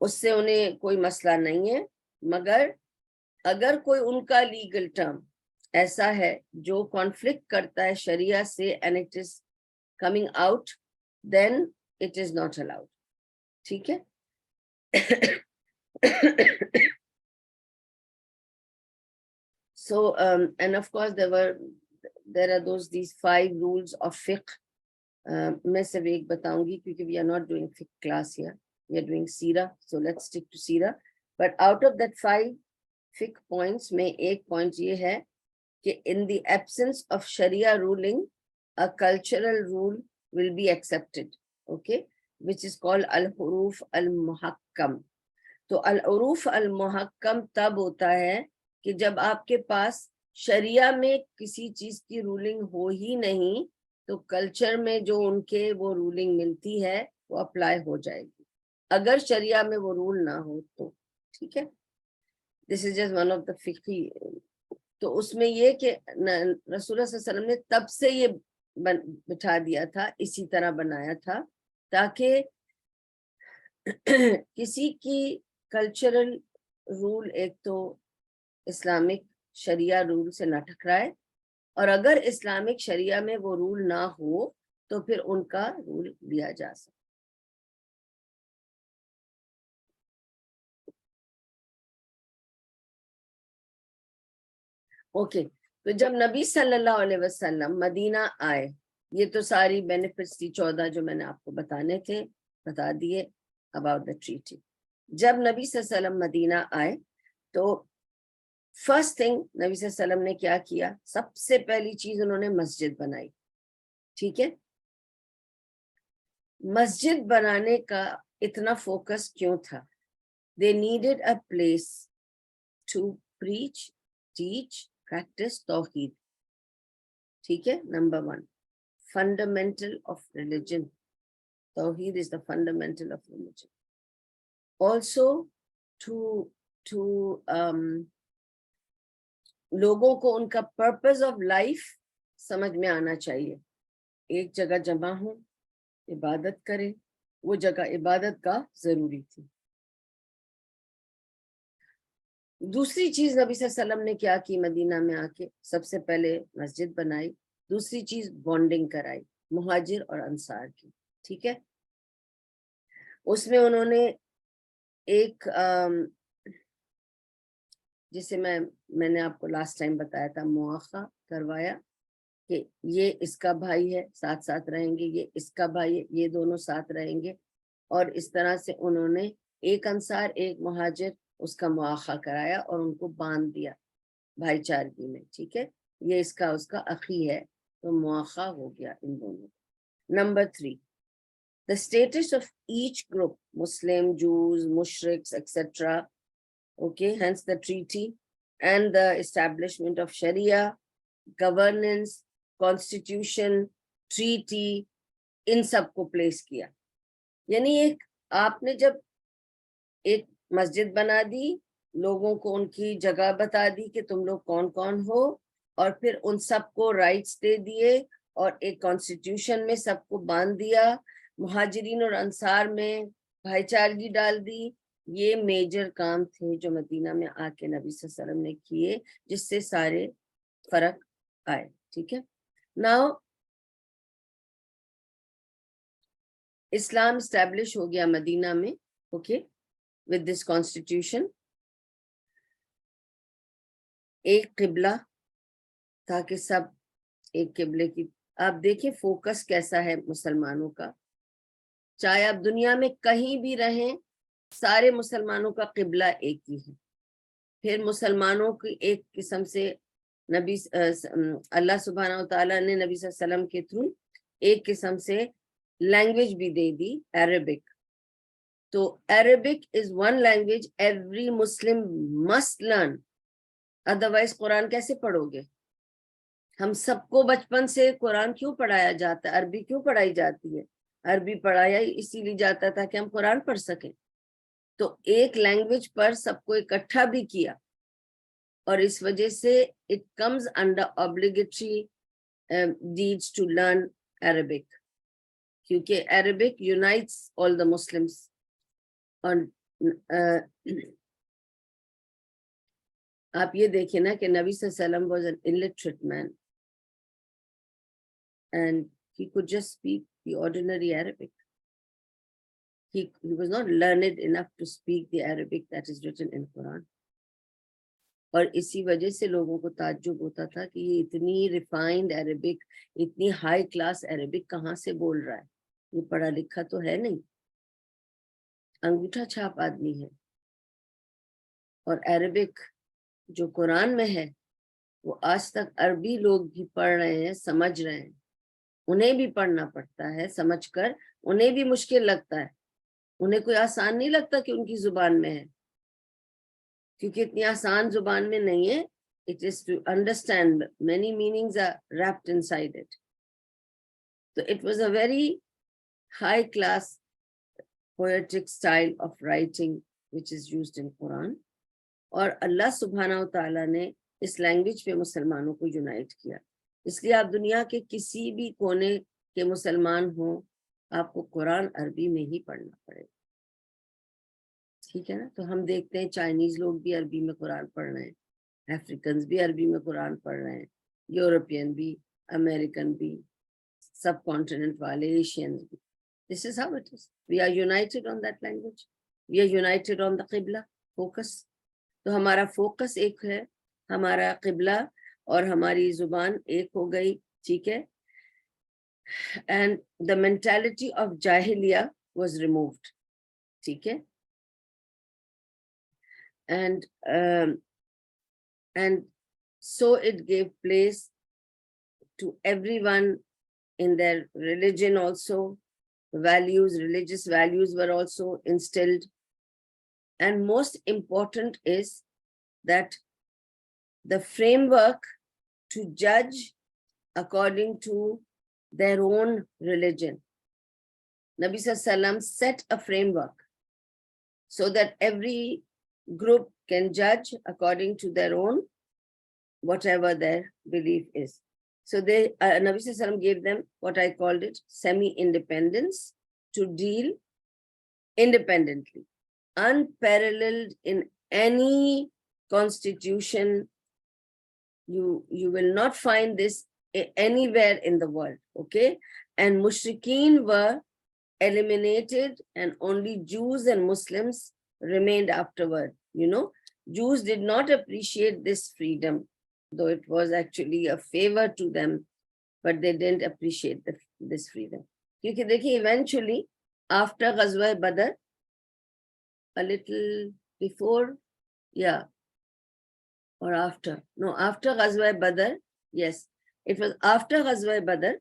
Speaker 1: اس سے انہیں کوئی مسئلہ نہیں ہے. مگر اگر کوئی ان کا لیگل ٹرم ایسا ہے جو کانفلکٹ کرتا ہے شریعہ سے and it is coming out, then it is not allowed. ٹھیک ہے. So and of course there are these 5 rules of fiqh. میں صرف ایک بتاؤں گی کیونکہ we are not doing fiqh class here, we are doing سیرہ, so let's stick to سیرہ. But out of that 5 fiqh points میں ایک point یہ ہے کہ in the absence of Sharia ruling, a cultural rule will be accepted, okay, which is called al-huruf al-muhakkam. تو al-huruf al-muhakkam تب ہوتا ہے کہ جب آپ کے پاس شریعہ میں کسی چیز کی رولنگ ہو ہی نہیں تو کلچر میں جو ان کے وہ رولنگ ملتی ہے وہ اپلائی ہو جائے گی، اگر شریعہ میں وہ رول نہ ہو تو. ٹھیک ہے. This is just one of the فقہی. تو اس میں یہ کہ رسول اللہ صلی اللہ علیہ وسلم نے تب سے یہ بٹھا دیا تھا، اسی طرح بنایا تھا تاکہ کسی کی کلچرل رول ایک تو اسلامک شریعہ رول سے نہ ٹکرائے، اور اگر اسلامک شریعہ میں وہ رول نہ ہو تو پھر ان کا رول لیا جا سکتا. اوکے. تو جب نبی صلی اللہ علیہ وسلم مدینہ آئے، یہ تو ساری بینیفٹس تھی 14 جو میں نے آپ کو بتانے تھے، بتا دیے اباؤٹ دا ٹریٹی. جب نبی صلی اللہ علیہ وسلم مدینہ آئے تو فرسٹ تھنگ نبی صلی اللہ علیہ وسلم نے کیا کیا، سب سے پہلی چیز انہوں نے مسجد بنائی. ٹھیک ہے. مسجد بنانے کا اتنا فوکس کیوں تھا؟ They needed a place to preach, teach, practice Tawheed. ٹھیک ہے, number 1, fundamental of religion. Tawheed is the fundamental of religion. Also to لوگوں کو ان کا purpose of life سمجھ میں آنا چاہیے. ایک جگہ جمع ہوں, عبادت کریں, وہ جگہ عبادت کا ضروری تھی. دوسری چیز نبی صلی اللہ علیہ وسلم نے کیا کی مدینہ میں آ کے؟ سب سے پہلے مسجد بنائی. دوسری چیز بانڈنگ کرائی مہاجر اور انصار کی. ٹھیک ہے, اس میں انہوں نے ایک جسے میں نے آپ کو لاسٹ ٹائم بتایا تھا, مواخہ کروایا کہ یہ اس کا بھائی ہے, ساتھ ساتھ رہیں گے, یہ اس کا بھائی ہے, یہ دونوں ساتھ رہیں گے. اور اس طرح سے انہوں نے ایک انصار ایک مہاجر اس کا مواخہ کرایا اور ان کو باندھ دیا بھائی چارگی میں. ٹھیک ہے, یہ اس کا اس کا اخی ہے, تو مواخہ ہو گیا ان دونوں. Number 3, the status of each group, Muslim, Jews, Mushrik's, etc. Okay, hence the treaty and the establishment of Sharia, governance, constitution, treaty, ان سب کو پلیس کیا. یعنی ایک آپ نے جب ایک مسجد بنا دی, لوگوں کو ان کی جگہ بتا دی کہ تم لوگ کون کون ہو, اور پھر ان سب کو رائٹس دے دیے اور ایک کانسٹیٹیوشن میں سب کو باندھ دیا, مہاجرین اور انصار میں بھائی چارگی ڈال دی. یہ میجر کام تھے جو مدینہ میں آ کے نبی صلی اللہ علیہ وسلم نے کیے, جس سے سارے فرق آئے. ٹھیک ہے, ناؤ اسلام اسٹیبلش ہو گیا مدینہ میں. اوکے, with this constitution, ایک قبلہ تاکہ سب ایک قبلے کی. آپ دیکھیں فوکس کیسا ہے مسلمانوں کا, چاہے آپ دنیا میں کہیں بھی رہیں, سارے مسلمانوں کا قبلہ ایک ہی ہے. پھر مسلمانوں کی ایک قسم سے نبی اللہ سبحانہ و تعالیٰ نے نبی صلی اللہ علیہ وسلم کے تھرو ایک قسم سے لینگویج بھی دے دی, عربک. تو Arabic is one language every Muslim must learn, otherwise قرآن کیسے پڑھو گے؟ ہم سب کو بچپن سے قرآن کیوں پڑھایا جاتا ہے, عربی کیوں پڑھائی جاتی ہے؟ عربی پڑھایا اسی لیے جاتا تھا کہ ہم قرآن پڑھ سکیں. تو ایک لینگویج پر سب کو اکٹھا بھی کیا, اور اس وجہ سے it comes under obligatory deeds to learn Arabic, کیونکہ Arabic unites all the Muslims. اور آپ یہ دیکھیں نا کہ نبی صلی اللہ علیہ وسلم was an illiterate man and he could just speak the ordinary Arabic. He was not learned enough to speak the Arabic that is written in Quran. اور اسی وجہ سے لوگوں کو تعجب ہوتا تھا کہ یہ اتنی ریفائنڈ عربک, اتنی ہائی کلاس عربک کہاں سے بول رہا ہے, یہ پڑھا لکھا تو ہے نہیں, انگوٹھا چھاپ آدمی ہے. اور عربک جو قرآن میں ہے وہ آج تک عربی لوگ بھی پڑھ رہے ہیں, سمجھ رہے ہیں. انہیں بھی پڑھنا پڑتا ہے, سمجھ کر انہیں بھی مشکل لگتا ہے, انہیں کوئی آسان نہیں لگتا کہ ان کی زبان میں ہے, کیونکہ اتنی آسان زبان میں نہیں ہے. It is to understand, many meanings are wrapped inside it. So it was a very high class poetic style of writing which is used in Quran. اور اللہ سبحانہ و تعالیٰ نے اس لینگویج پہ مسلمانوں کو یونائٹ کیا. اس لیے آپ دنیا کے کسی بھی کونے کے مسلمان ہوں, آپ کو قرآن عربی میں ہی پڑھنا پڑے. ٹھیک ہے نا, تو ہم دیکھتے ہیں چائنیز لوگ بھی عربی میں قرآن پڑھ رہے ہیں, افریقنز بھی عربی میں قرآن پڑھ رہے ہیں, یورپین بھی, امریکن بھی, سب کانٹیننٹ والے, ایشینز بھی. This is how it is. We are united on that language. We are united on the Qibla focus. تو ہمارا فوکس ایک ہے, ہمارا قبلہ اور ہماری زبان ایک ہو گئی. ٹھیک ہے, and the mentality of Jahiliyyah was removed. ٹھیک ہے, and so it gave place to everyone in their religion also, values, religious values were also instilled. And most important is that the framework to judge according to their own religion. Nabi Sallallahu Alaihi Wasallam set a framework so that every group can judge according to their own, whatever their belief is. So Nabi Sallallahu Alaihi Wasallam gave them what I called it semi-independence to deal independently, unparalleled in any constitution. You will not find this anywhere in the world, okay? And mushrikeen were eliminated and only Jews and Muslims remained afterward. You know, Jews did not appreciate this freedom, though it was actually a favor to them, but they didn't appreciate this freedom. Because eventually, after Ghazwa Badr, a little before, yeah, or after, no, after Ghazwa Badr, yes, it was after Ghazwa Badr,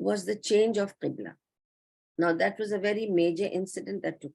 Speaker 1: was the change of qibla. Now that was a very major incident that took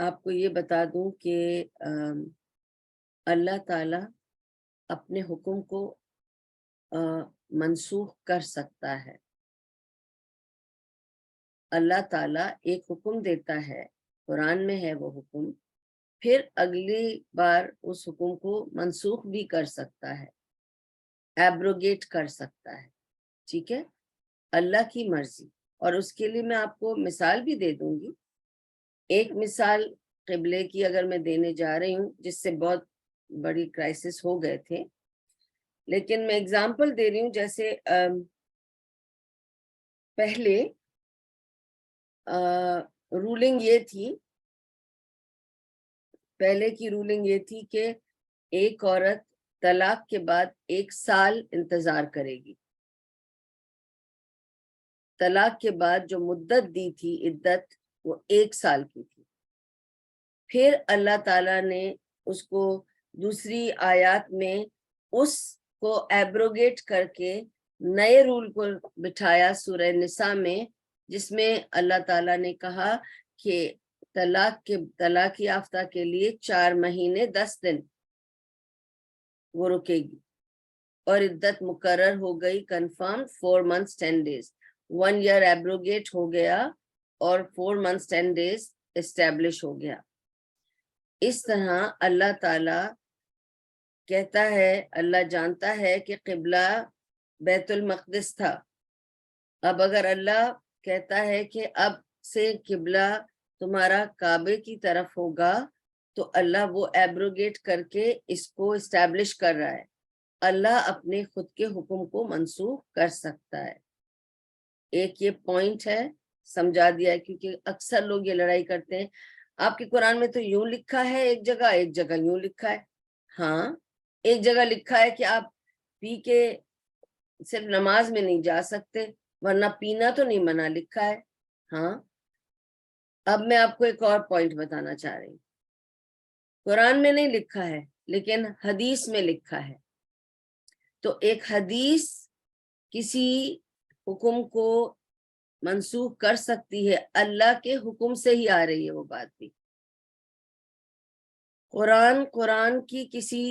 Speaker 1: آپ کو یہ بتا دوں کہ اللہ تعالی اپنے حکم کو منسوخ کر سکتا ہے. اللہ تعالیٰ ایک حکم دیتا ہے، قرآن میں ہے وہ حکم، پھر اگلی بار اس حکم کو منسوخ بھی کر سکتا ہے، ایبروگیٹ کر سکتا ہے. ٹھیک ہے، اللہ کی مرضی. اور اس کے لیے میں آپ کو مثال بھی دے دوں گی. ایک مثال قبلے کی اگر میں دینے جا رہی ہوں، جس سے بہت بڑی کرائسس ہو گئے تھے، لیکن میں اگزامپل دے رہی ہوں. جیسے پہلے رولنگ یہ تھی، پہلے کی رولنگ یہ تھی کہ ایک عورت طلاق کے بعد 1 سال انتظار کرے گی. طلاق کے بعد جو مدت دی تھی عدت، وہ 1 سال کی تھی. پھر اللہ تعالیٰ نے اس کو دوسری آیات میں اس کو ایبروگیٹ کر کے نئے رول کو بٹھایا سورہ نساء میں، جس میں اللہ تعالیٰ نے کہا کہ طلاق یافتہ کے لیے 4 مہینے 10 دن وہ رکے گی، اور عدت مقرر ہو گئی، confirm 4 months 10 days. 1 year abrogate ہو گیا اور 4 months 10 days اسٹیبلش ہو گیا. اس طرح اللہ تعالیٰ کہتا ہے، اللہ جانتا ہے کہ قبلہ بیت المقدس تھا. اب اگر اللہ کہتا ہے کہ اب سے قبلہ تمہارا کعبے کی طرف ہوگا، تو اللہ وہ ایبروگیٹ کر کے اس کو اسٹیبلش کر رہا ہے. اللہ اپنے خود کے حکم کو منسوخ کر سکتا ہے. ایک یہ پوائنٹ ہے، سمجھا دیا ہے، کیونکہ اکثر لوگ یہ لڑائی کرتے ہیں، آپ کے قرآن میں تو یوں لکھا ہے ایک جگہ یوں لکھا ہے. ہاں، ایک جگہ لکھا ہے کہ آپ پی کے صرف نماز میں نہیں جا سکتے، ورنہ پینا تو نہیں منع لکھا ہے. ہاں، اب میں آپ کو ایک اور پوائنٹ بتانا چاہ رہی ہوں. قرآن میں نہیں لکھا ہے لیکن حدیث میں لکھا ہے. تو ایک حدیث کسی حکم کو منسوخ کر سکتی ہے، اللہ کے حکم سے ہی آ رہی ہے وہ بات بھی. قرآن کی کسی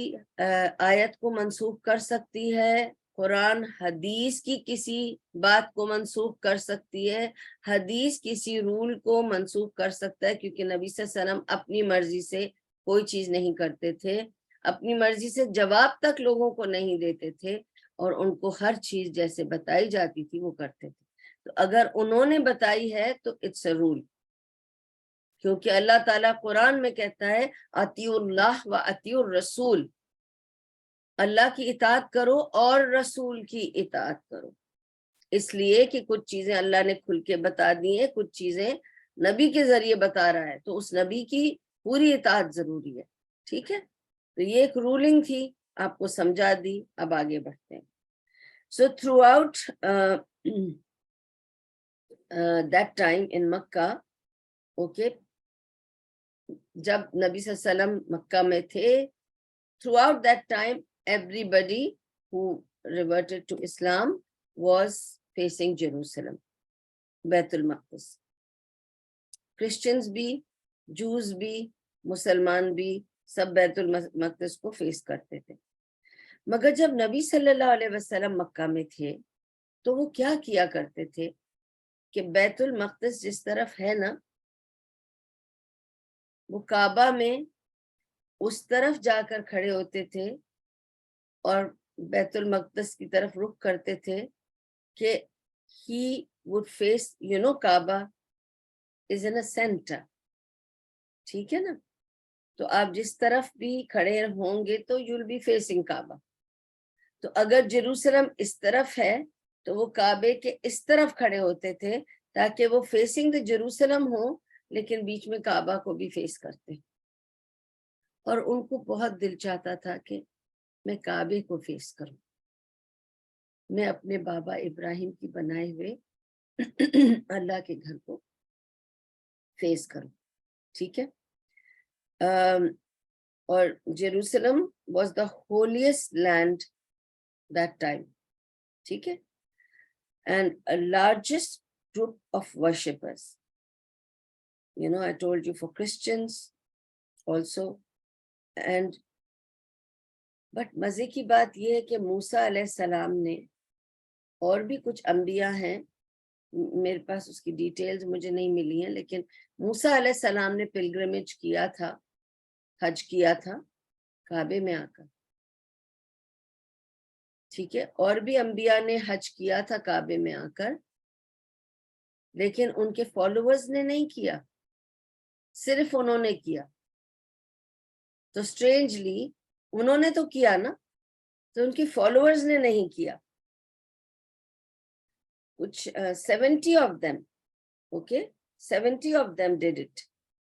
Speaker 1: آیت کو منسوخ کر سکتی ہے، قرآن حدیث کی کسی بات کو منسوخ کر سکتی ہے، حدیث کسی رول کو منسوخ کر سکتا ہے، کیونکہ نبی صلی اللہ علیہ وسلم اپنی مرضی سے کوئی چیز نہیں کرتے تھے، اپنی مرضی سے جواب تک لوگوں کو نہیں دیتے تھے، اور ان کو ہر چیز جیسے بتائی جاتی تھی وہ کرتے تھے. تو اگر انہوں نے بتائی ہے تو اٹس اے رول، کیونکہ اللہ تعالیٰ قرآن میں کہتا ہے اطیعوا اللہ و اطیعوا الرسول، اللہ کی اطاعت کرو اور رسول کی اطاعت کرو. اس لیے کہ کچھ چیزیں اللہ نے کھل کے بتا دی ہیں، کچھ چیزیں نبی کے ذریعے بتا رہا ہے، تو اس نبی کی پوری اطاعت ضروری ہے. ٹھیک ہے، تو یہ ایک رولنگ تھی، آپ کو سمجھا دی. اب آگے بڑھتے ہیں. So throughout that time in Mecca, okay, جب نبی صلی اللہ علیہ وسلم مکہ میں تھے، throughout that time everybody who reverted to Islam was facing Jerusalem, بیت المقدس. کرسچنز بھی، جوز بھی، مسلمان بھی، سب بیت المقدس کو فیس کرتے تھے. مگر جب نبی صلی اللہ علیہ وسلم مکہ میں تھے تو وہ کیا کیا کرتے تھے کہ بیت المقدس جس طرف ہے نا، وہ کعبہ میں اس طرف جا کر کھڑے ہوتے تھے اور بیت المقدس کی طرف رخ کرتے تھے کہ he would face, Kaaba is in a center. ٹھیک ہے نا، تو آپ جس طرف بھی کھڑے ہوں گے تو you'll be facing کعبہ. تو اگر جیروسلم اس طرف ہے تو وہ کعبے کے اس طرف کھڑے ہوتے تھے تاکہ وہ فیسنگ دا جیروسلم ہو، لیکن بیچ میں کعبہ کو بھی فیس کرتے. اور ان کو بہت دل چاہتا تھا کہ میں کعبے کو فیس کروں، میں اپنے بابا ابراہیم کی بنائے ہوئے اللہ کے گھر کو فیس کروں. ٹھیک ہے، اور Jerusalem was the holiest land that time. ٹھیک ہے، and largest group of worshippers. I told you for Christians also. And but مزے کی بات یہ ہے کہ موسیٰ علیہ السلام نے اور بھی کچھ انبیاء ہیں, میرے پاس اس کی ڈیٹیلز مجھے نہیں ملی ہیں, لیکن موسیٰ علیہ السلام نے پلگرمیج کیا تھا, حج کیا تھا کعبے میں آ کر, ٹھیک ہے, اور بھی انبیاء نے حج کیا تھا کعبے میں آ کر, لیکن ان کے فالوورز نے نہیں کیا, صرف انہوں نے کیا. تو اسٹرینجلی انہوں نے تو کیا نا, تو ان کے فالوورز نے نہیں کیا. کچھ 70 of them, okay, 70 of them did it,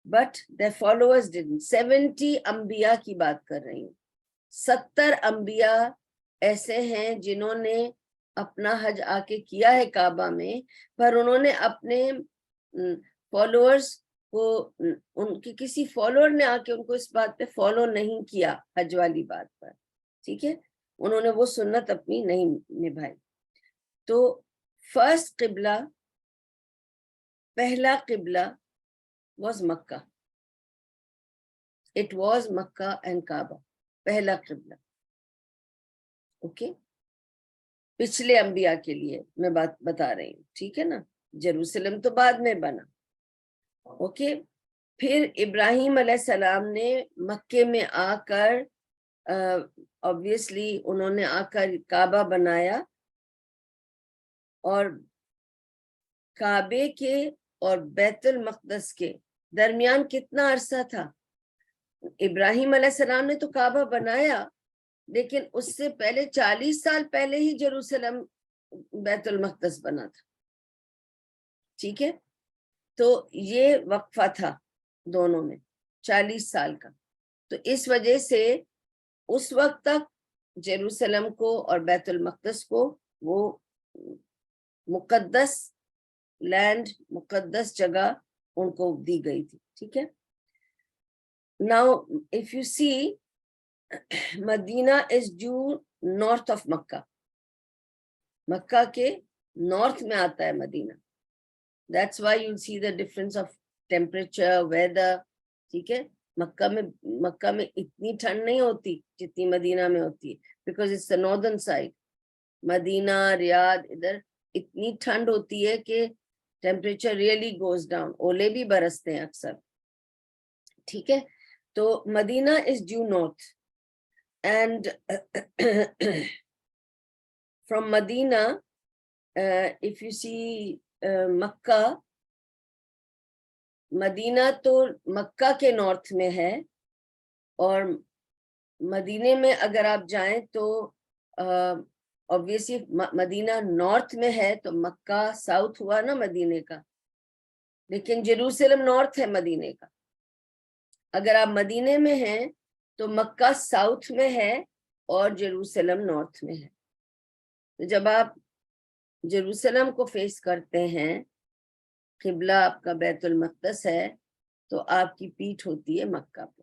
Speaker 1: but their followers didn't. 70 انبیاء کی بات کر رہی ہوں. 70 انبیاء ایسے ہیں جنہوں نے اپنا حج آ کے کیا ہے کعبہ میں, پر انہوں نے اپنے فالوورز کو, ان کی کسی فالوور نے آ کے ان کو اس بات پہ فالو نہیں کیا حج والی بات پر, ٹھیک ہے, انہوں نے وہ سنت اپنی نہیں نبھائی. تو فرسٹ قبلہ, پہلا قبلہ was Mecca. It was Mecca and کعبہ, پہلا قبلہ. اوکے, پچھلے انبیاء کے لیے میں بات بتا رہی ہوں, ٹھیک ہے نا. جیروسلم تو بعد میں بنا. اوکے, پھر ابراہیم علیہ السلام نے مکے میں آ کر obviously انہوں نے آ کر کعبہ بنایا, اور کعبے کے اور بیت المقدس کے درمیان کتنا عرصہ تھا؟ ابراہیم علیہ السلام نے تو کعبہ بنایا, لیکن اس سے پہلے 40 سال پہلے ہی جیروسلم بیت المقدس بنا تھا, ٹھیک ہے. تو یہ وقفہ تھا دونوں میں 40 سال کا. تو اس وجہ سے اس وقت تک جیروسلم کو اور بیت المقدس کو وہ مقدس لینڈ, مقدس جگہ ان کو دی گئی تھی, ٹھیک ہے. Now if you see, Medina is due north of مکہ, مکہ کے نارتھ میں آتا ہے مدینہ. That's why you'll see the difference of temperature, weather, ٹھیک ہے. مکہ میں اتنی ٹھنڈ نہیں ہوتی جتنی مدینہ میں ہوتی ہے, because it's the northern side. مدینہ, ریاض, ادھر اتنی ٹھنڈ ہوتی ہے کہ ٹیمپریچر ریئلی گوز ڈاؤن, اولے بھی برستے ہیں اکثر, ٹھیک ہے. تو Medina is due north, and from Medina if you see Mecca, Medina تو مکہ کے نارتھ میں ہے, اور مدینے میں اگر آپ جائیں تو obviously مدینہ نارتھ میں ہے, تو مکہ ساؤتھ ہوا نا مدینے کا, لیکن جیروسلم نارتھ ہے مدینے کا. اگر آپ مدینے میں ہیں تو مکہ ساؤتھ میں ہے اور جیروسلم نارتھ میں ہے. تو جب آپ جیروسلم کو فیس کرتے ہیں, قبلہ آپ کا بیت المقدس ہے, تو آپ کی پیٹھ ہوتی ہے مکہ پہ.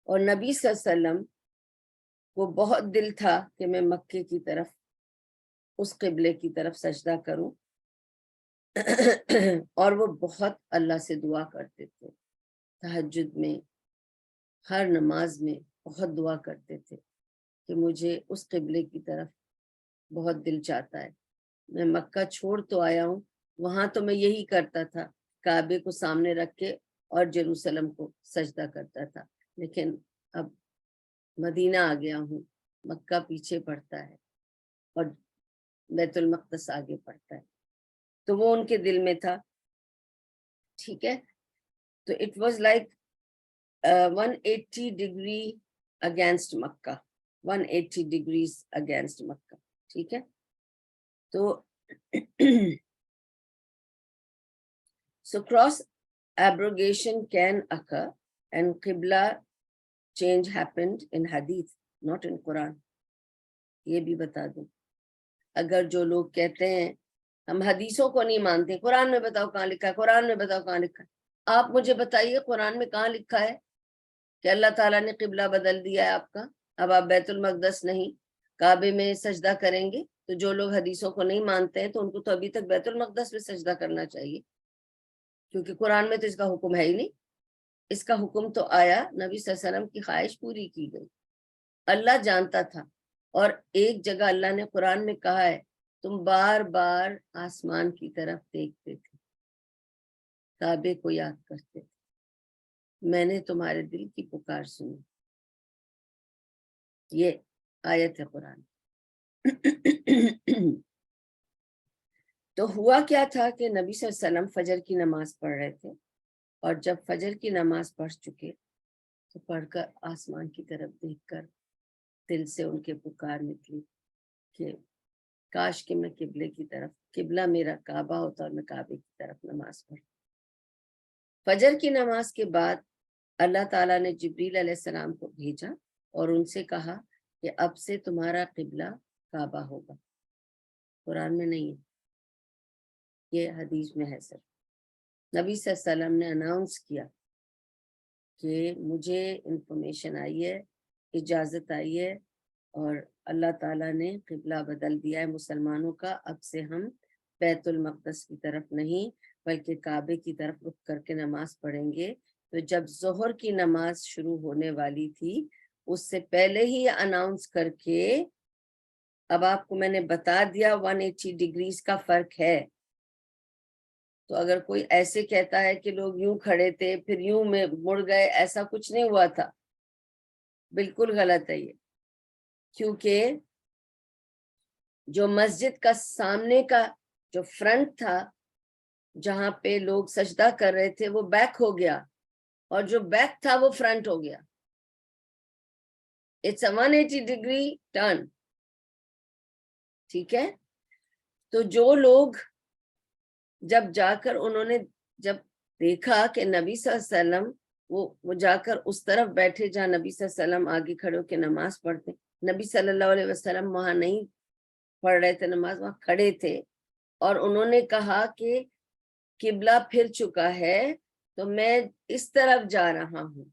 Speaker 1: اور نبی صلی اللہ علیہ وسلم کو بہت دل تھا کہ میں مکے کی طرف, اس قبلے کی طرف سجدہ کروں, اور وہ بہت اللہ سے دعا کرتے تھے, تہجد میں, ہر نماز میں بہت دعا کرتے تھے کہ مجھے اس قبلے کی طرف بہت دل چاہتا ہے. میں مکہ چھوڑ تو آیا ہوں, وہاں تو میں یہی کرتا تھا, کعبے کو سامنے رکھ کے اور جیروسلم کو سجدہ کرتا تھا, لیکن اب مدینہ آ گیا ہوں, مکہ پیچھے پڑتا ہے اور بیت المقدس آگے پڑتا ہے. تو وہ ان کے دل میں تھا, ٹھیک ہے. تو it was like 180 degree against Mecca, 180 degrees against Mecca, ٹھیک ہے. تو so cross abrogation can occur and qibla change happened in hadith, not in Quran. یہ بھی بتا دوں, اگر جو لوگ کہتے ہیں ہم حدیثوں کو نہیں مانتے, قرآن میں بتاؤ کہاں لکھا ہے, قرآن میں بتاؤ کہاں لکھا ہے. آپ مجھے بتائیے قرآن میں کہاں لکھا ہے کہ اللہ تعالیٰ نے قبلہ بدل دیا ہے آپ کا, اب آپ بیت المقدس نہیں کعبے میں سجدہ کریں گے. تو جو لوگ حدیثوں کو نہیں مانتے ہیں تو ان کو تو ابھی تک بیت المقدس میں سجدہ کرنا چاہیے. کیونکہ قرآن میں تو اس کا حکم ہے ہی نہیں. اس کا حکم تو آیا نبی صلی اللہ علیہ وسلم کی خواہش پوری کی گئی. اللہ جانتا تھا. اور ایک جگہ اللہ نے قرآن میں کہا ہے تم بار بار آسمان کی طرف دیکھتے تھے, کعبے کو یاد کرتے تھے, میں نے تمہارے دل کی پکار سنی. یہ آیت ہے قرآن. تو ہوا کیا تھا کہ نبی صلی اللہ علیہ وسلم فجر کی نماز پڑھ رہے تھے, اور جب فجر کی نماز پڑھ چکے تو پڑھ کر آسمان کی طرف دیکھ کر دل سے ان کے پکار نکلی کہ کاش کہ میں قبلے کی طرف, قبلہ میرا کعبہ ہوتا اور میں کعبے کی طرف نماز پڑھتا. فجر کی نماز کے بعد اللہ تعالیٰ نے جبریل علیہ السلام کو بھیجا اور ان سے کہا کہ اب سے تمہارا قبلہ کعبہ ہوگا. قرآن میں نہیں ہے, یہ حدیث میں ہے. سر نبی صلی اللہ علیہ وسلم نے اناؤنس کیا کہ مجھے انفارمیشن آئی ہے, اجازت آئی ہے, اور اللہ تعالیٰ نے قبلہ بدل دیا ہے مسلمانوں کا. اب سے ہم بیت المقدس کی طرف نہیں بلکہ کعبے کی طرف رخ کر کے نماز پڑھیں گے. تو جب ظہر کی نماز شروع ہونے والی تھی اس سے پہلے ہی اناؤنس کر کے, اب آپ کو میں نے بتا دیا 180 ڈگریز کا فرق ہے. تو اگر کوئی ایسے کہتا ہے کہ لوگ یوں کھڑے تھے پھر یوں میں مڑ گئے, ایسا کچھ نہیں ہوا تھا, بالکل غلط ہے یہ. کیونکہ جو مسجد کا سامنے کا جو فرنٹ تھا جہاں پہ لوگ سجدہ کر رہے تھے وہ بیک ہو گیا, اور جو بیک تھا وہ فرنٹ ہو گیا. It's a 180 degree turn. ٹھیک ہے, تو جو لوگ جب جا کر انہوں نے جب دیکھا کہ نبی صلی اللہ علیہ وسلم وہ جا کر اس طرف بیٹھے جہاں نبی صلی اللہ علیہ وسلم آگے کھڑے ہو کے نماز پڑھتے, نبی صلی اللہ علیہ وسلم وہاں نہیں پڑھ رہے تھے نماز, وہاں کھڑے تھے, اور انہوں نے کہا کہ قبلہ پھر چکا ہے تو میں اس طرف جا رہا ہوں.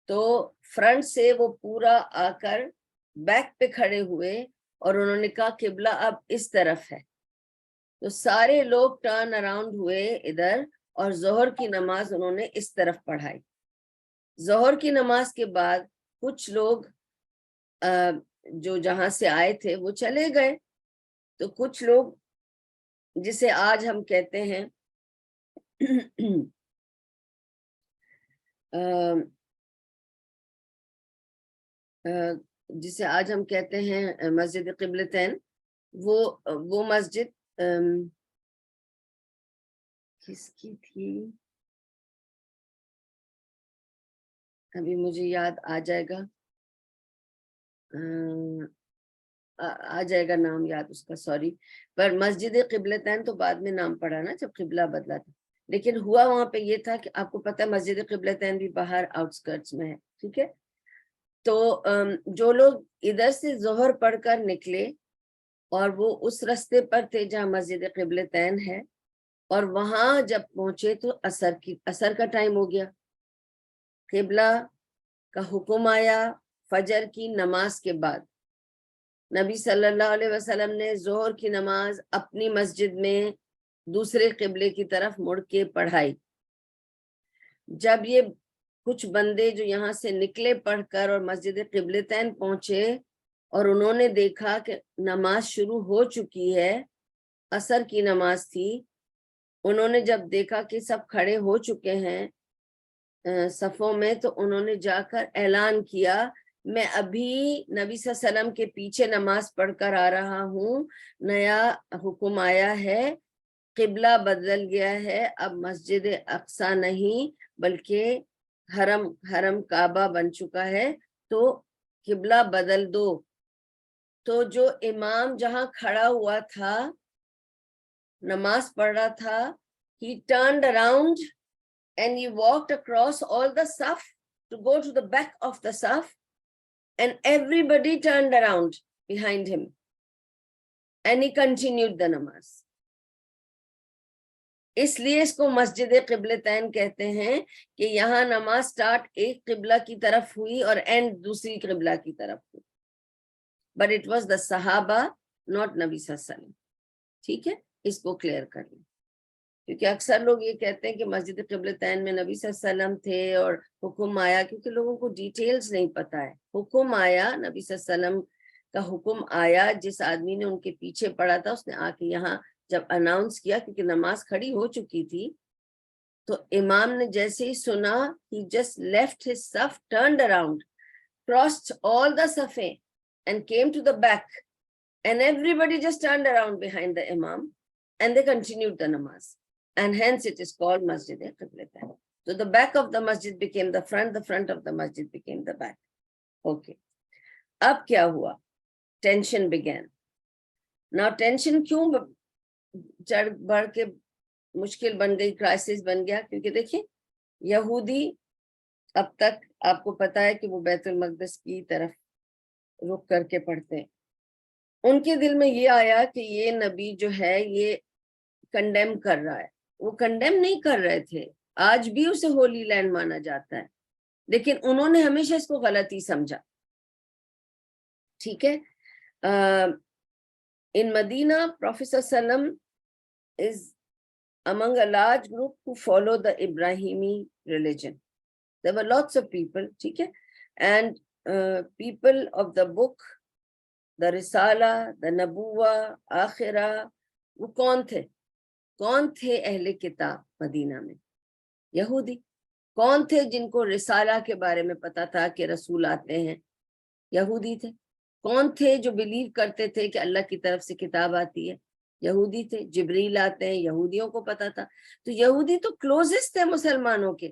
Speaker 1: تو فرنٹ سے وہ پورا آ کر بیک پہ کھڑے ہوئے اور انہوں نے کہا قبلہ اب اس طرف ہے. تو سارے لوگ ٹرن اراؤنڈ ہوئے ادھر, اور ظہر کی نماز انہوں نے اس طرف پڑھائی. ظہر کی نماز کے بعد کچھ لوگ جو جہاں سے آئے تھے وہ چلے گئے, تو کچھ لوگ جسے آج ہم کہتے ہیں جسے آج ہم کہتے ہیں مسجد قبلتین, وہ مسجد کس کی تھی ابھی مجھے یاد آ جائے گا, آ جائے گا نام یاد اس کا, سوری. پر مسجد قبلتین تو بعد میں نام پڑا نا جب قبلہ بدلا تھا. لیکن ہوا وہاں پہ یہ تھا کہ آپ کو پتہ ہے مسجد قبلتین بھی باہر آؤٹ اسکرٹس میں ہے. ٹھیک ہے, تو جو لوگ ادھر سے ظہر پڑھ کر نکلے اور وہ اس رستے پر تھے جہاں مسجد قبلتین ہے, اور وہاں جب پہنچے تو عصر کا ٹائم ہو گیا. قبلہ کا حکم آیا فجر کی نماز کے بعد. نبی صلی اللہ علیہ وسلم نے ظہر کی نماز اپنی مسجد میں دوسرے قبلے کی طرف مڑ کے پڑھائی. جب یہ کچھ بندے جو یہاں سے نکلے پڑھ کر اور مسجد قبلتین پہنچے اور انہوں نے دیکھا کہ نماز شروع ہو چکی ہے, عصر کی نماز تھی, انہوں نے جب دیکھا کہ سب کھڑے ہو چکے ہیں صفوں میں, تو انہوں نے جا کر اعلان کیا میں ابھی نبی صلی اللہ علیہ وسلم کے پیچھے نماز پڑھ کر آ رہا ہوں, نیا حکم آیا ہے, قبلہ بدل گیا ہے, اب مسجد اقصی نہیں بلکہ حرم کعبہ بن چکا ہے, تو قبلہ بدل دو. تو جو امام جہاں کھڑا ہوا تھا نماز پڑھ رہا تھا, he turned around and he walked across all the saf to go to the back of the saf, and everybody turned around behind him and he continued the namaz. اس لیے اس کو مسجد قبلتین کہتے ہیں کہ یہاں نماز سٹارٹ ایک قبلہ کی طرف ہوئی اور اینڈ دوسری قبلہ کی طرف ہوئی, but it was the صحابہ not نبی صلی اللہ علیہ وسلم. ٹھیک ہے, اس کو کلیئر کر لیں. کیونکہ اکثر لوگ یہ کہتے ہیں کہ مسجد قبلتین میں نبی صلی اللہ علیہ وسلم تھے اور حکم آیا، کیونکہ لوگوں کو ڈیٹیلز نہیں پتا ہے. حکم آیا، نبی صلی اللہ علیہ وسلم کا حکم آیا، جس آدمی نے ان کے پیچھے پڑا تھا اس نے آ کے یہاں جب اناؤنس کیا، کیونکہ نماز کھڑی ہو چکی تھی، تو امام نے جیسے ہی سنا he just left his صف, turned around, crossed all the صفیں and came to the back, and everybody just turned around behind the imam and they continued the namaz, and hence it is called Masjid Qiblatayn. So the back of the masjid became the front of the masjid became the back. Okay. اب کیا ہوا؟ Tension began. Now tension کیوں چڑھ بڑھ کے مشکل بن گئی، کرائسس بن گیا؟ کیونکہ دیکھیں یہودی اب تک آپ کو پتا ہے کہ وہ بیت المقدس کی طرف رخ کر کے پڑھتے ہیں. ان کے دل میں یہ آیا کہ یہ نبی جو ہے یہ کنڈیم کر رہا ہے. وہ کنڈیم نہیں کر رہے تھے، آج بھی اسے ہولی لینڈ مانا جاتا ہے، لیکن انہوں نے ہمیشہ اس کو غلط ہی سمجھا. ٹھیک ہے. in Medina, Prophet ﷺ is among a large group who follow the Ibrahimi religion. There were lots of people, ٹھیک ہے, and people of the book, the Risala, the Nabuwa, Akhira, وہ کون تھے؟ کون تھے اہل کتاب مدینہ میں؟ یہودی. کون تھے جن کو رسالہ کے بارے میں پتا تھا کہ رسول آتے ہیں؟ یہودی تھے. کون تھے جو بلیو کرتے تھے کہ اللہ کی طرف سے کتاب آتی ہے؟ یہودی تھے. جبریل آتے ہیں، یہودیوں کو پتا تھا. تو یہودی تو کلوزسٹ تھے مسلمانوں کے.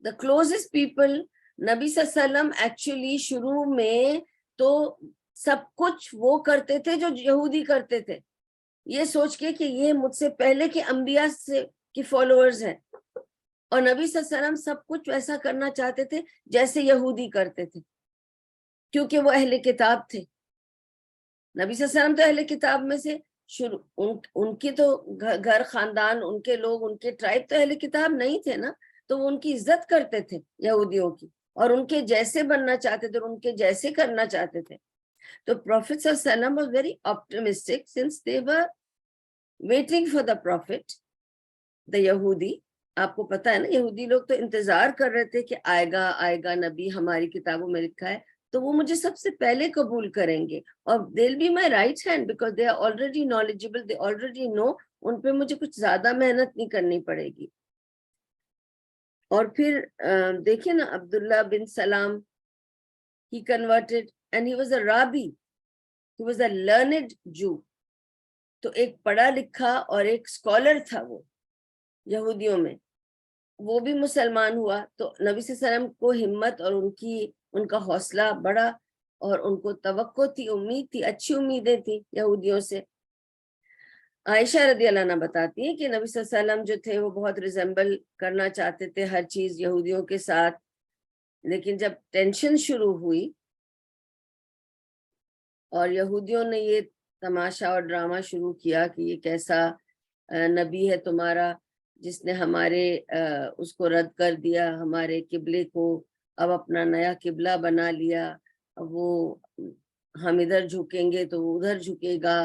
Speaker 1: the closest people. نبی صلی اللہ علیہ وسلم ایکچولی شروع میں تو سب کچھ وہ کرتے تھے جو یہودی کرتے تھے، یہ سوچ کے کہ یہ مجھ سے پہلے کے انبیاء سے کی فالوورز ہیں، اور نبی صلی اللہ علیہ وسلم سب کچھ ایسا کرنا چاہتے تھے جیسے یہودی کرتے تھے، کیونکہ وہ اہل کتاب تھے. نبی صلی اللہ علیہ وسلم تو اہل کتاب میں سے شروع، ان کی تو گھر خاندان، ان کے لوگ، ان کے ٹرائب تو اہل کتاب نہیں تھے نا، تو وہ ان کی عزت کرتے تھے یہودیوں کی، اور ان کے جیسے بننا چاہتے تھے، اور ان کے جیسے کرنا چاہتے تھے. تو Prophet صلی اللہ علیہ وسلم was very optimistic since they were waiting for the Prophet. the یہودی، آپ کو پتا ہے نا یہودی لوگ تو انتظار کر رہے تھے کہ آئے گا آئے گا نبی، ہماری کتابوں میں لکھا ہے تو وہ مجھے سب سے پہلے قبول کریں گے، اور they'll be my right hand because they are already knowledgeable, they already know. ان پہ مجھے کچھ زیادہ محنت نہیں کرنی پڑے گی. اور پھر دیکھیں نا عبداللہ بن سلام، he converted and he was a rabbi, he was a learned Jew. تو ایک پڑھا لکھا اور ایک اسکالر تھا وہ یہودیوں میں، وہ بھی مسلمان ہوا. تو نبی صلی اللہ علیہ وسلم کو ہمت اور ان کا حوصلہ بڑا، اور ان کو توقع تھی، امید تھی، اچھی امیدیں تھیں یہودیوں سے. عائشہ رضی اللہ عنہ بتاتی ہیں کہ نبی صلی اللہ علیہ وسلم جو تھے وہ بہت ریزمبل کرنا چاہتے تھے ہر چیز یہودیوں کے ساتھ، لیکن جب ٹینشن شروع ہوئی اور یہودیوں نے یہ تماشا اور ڈرامہ شروع کیا کہ یہ کیسا نبی ہے تمہارا جس نے ہمارے اس کو رد کر دیا، ہمارے قبلے کو اب اپنا نیا قبلہ بنا لیا، وہ ہم ادھر جھکیں گے تو وہ ادھر جھکے گا،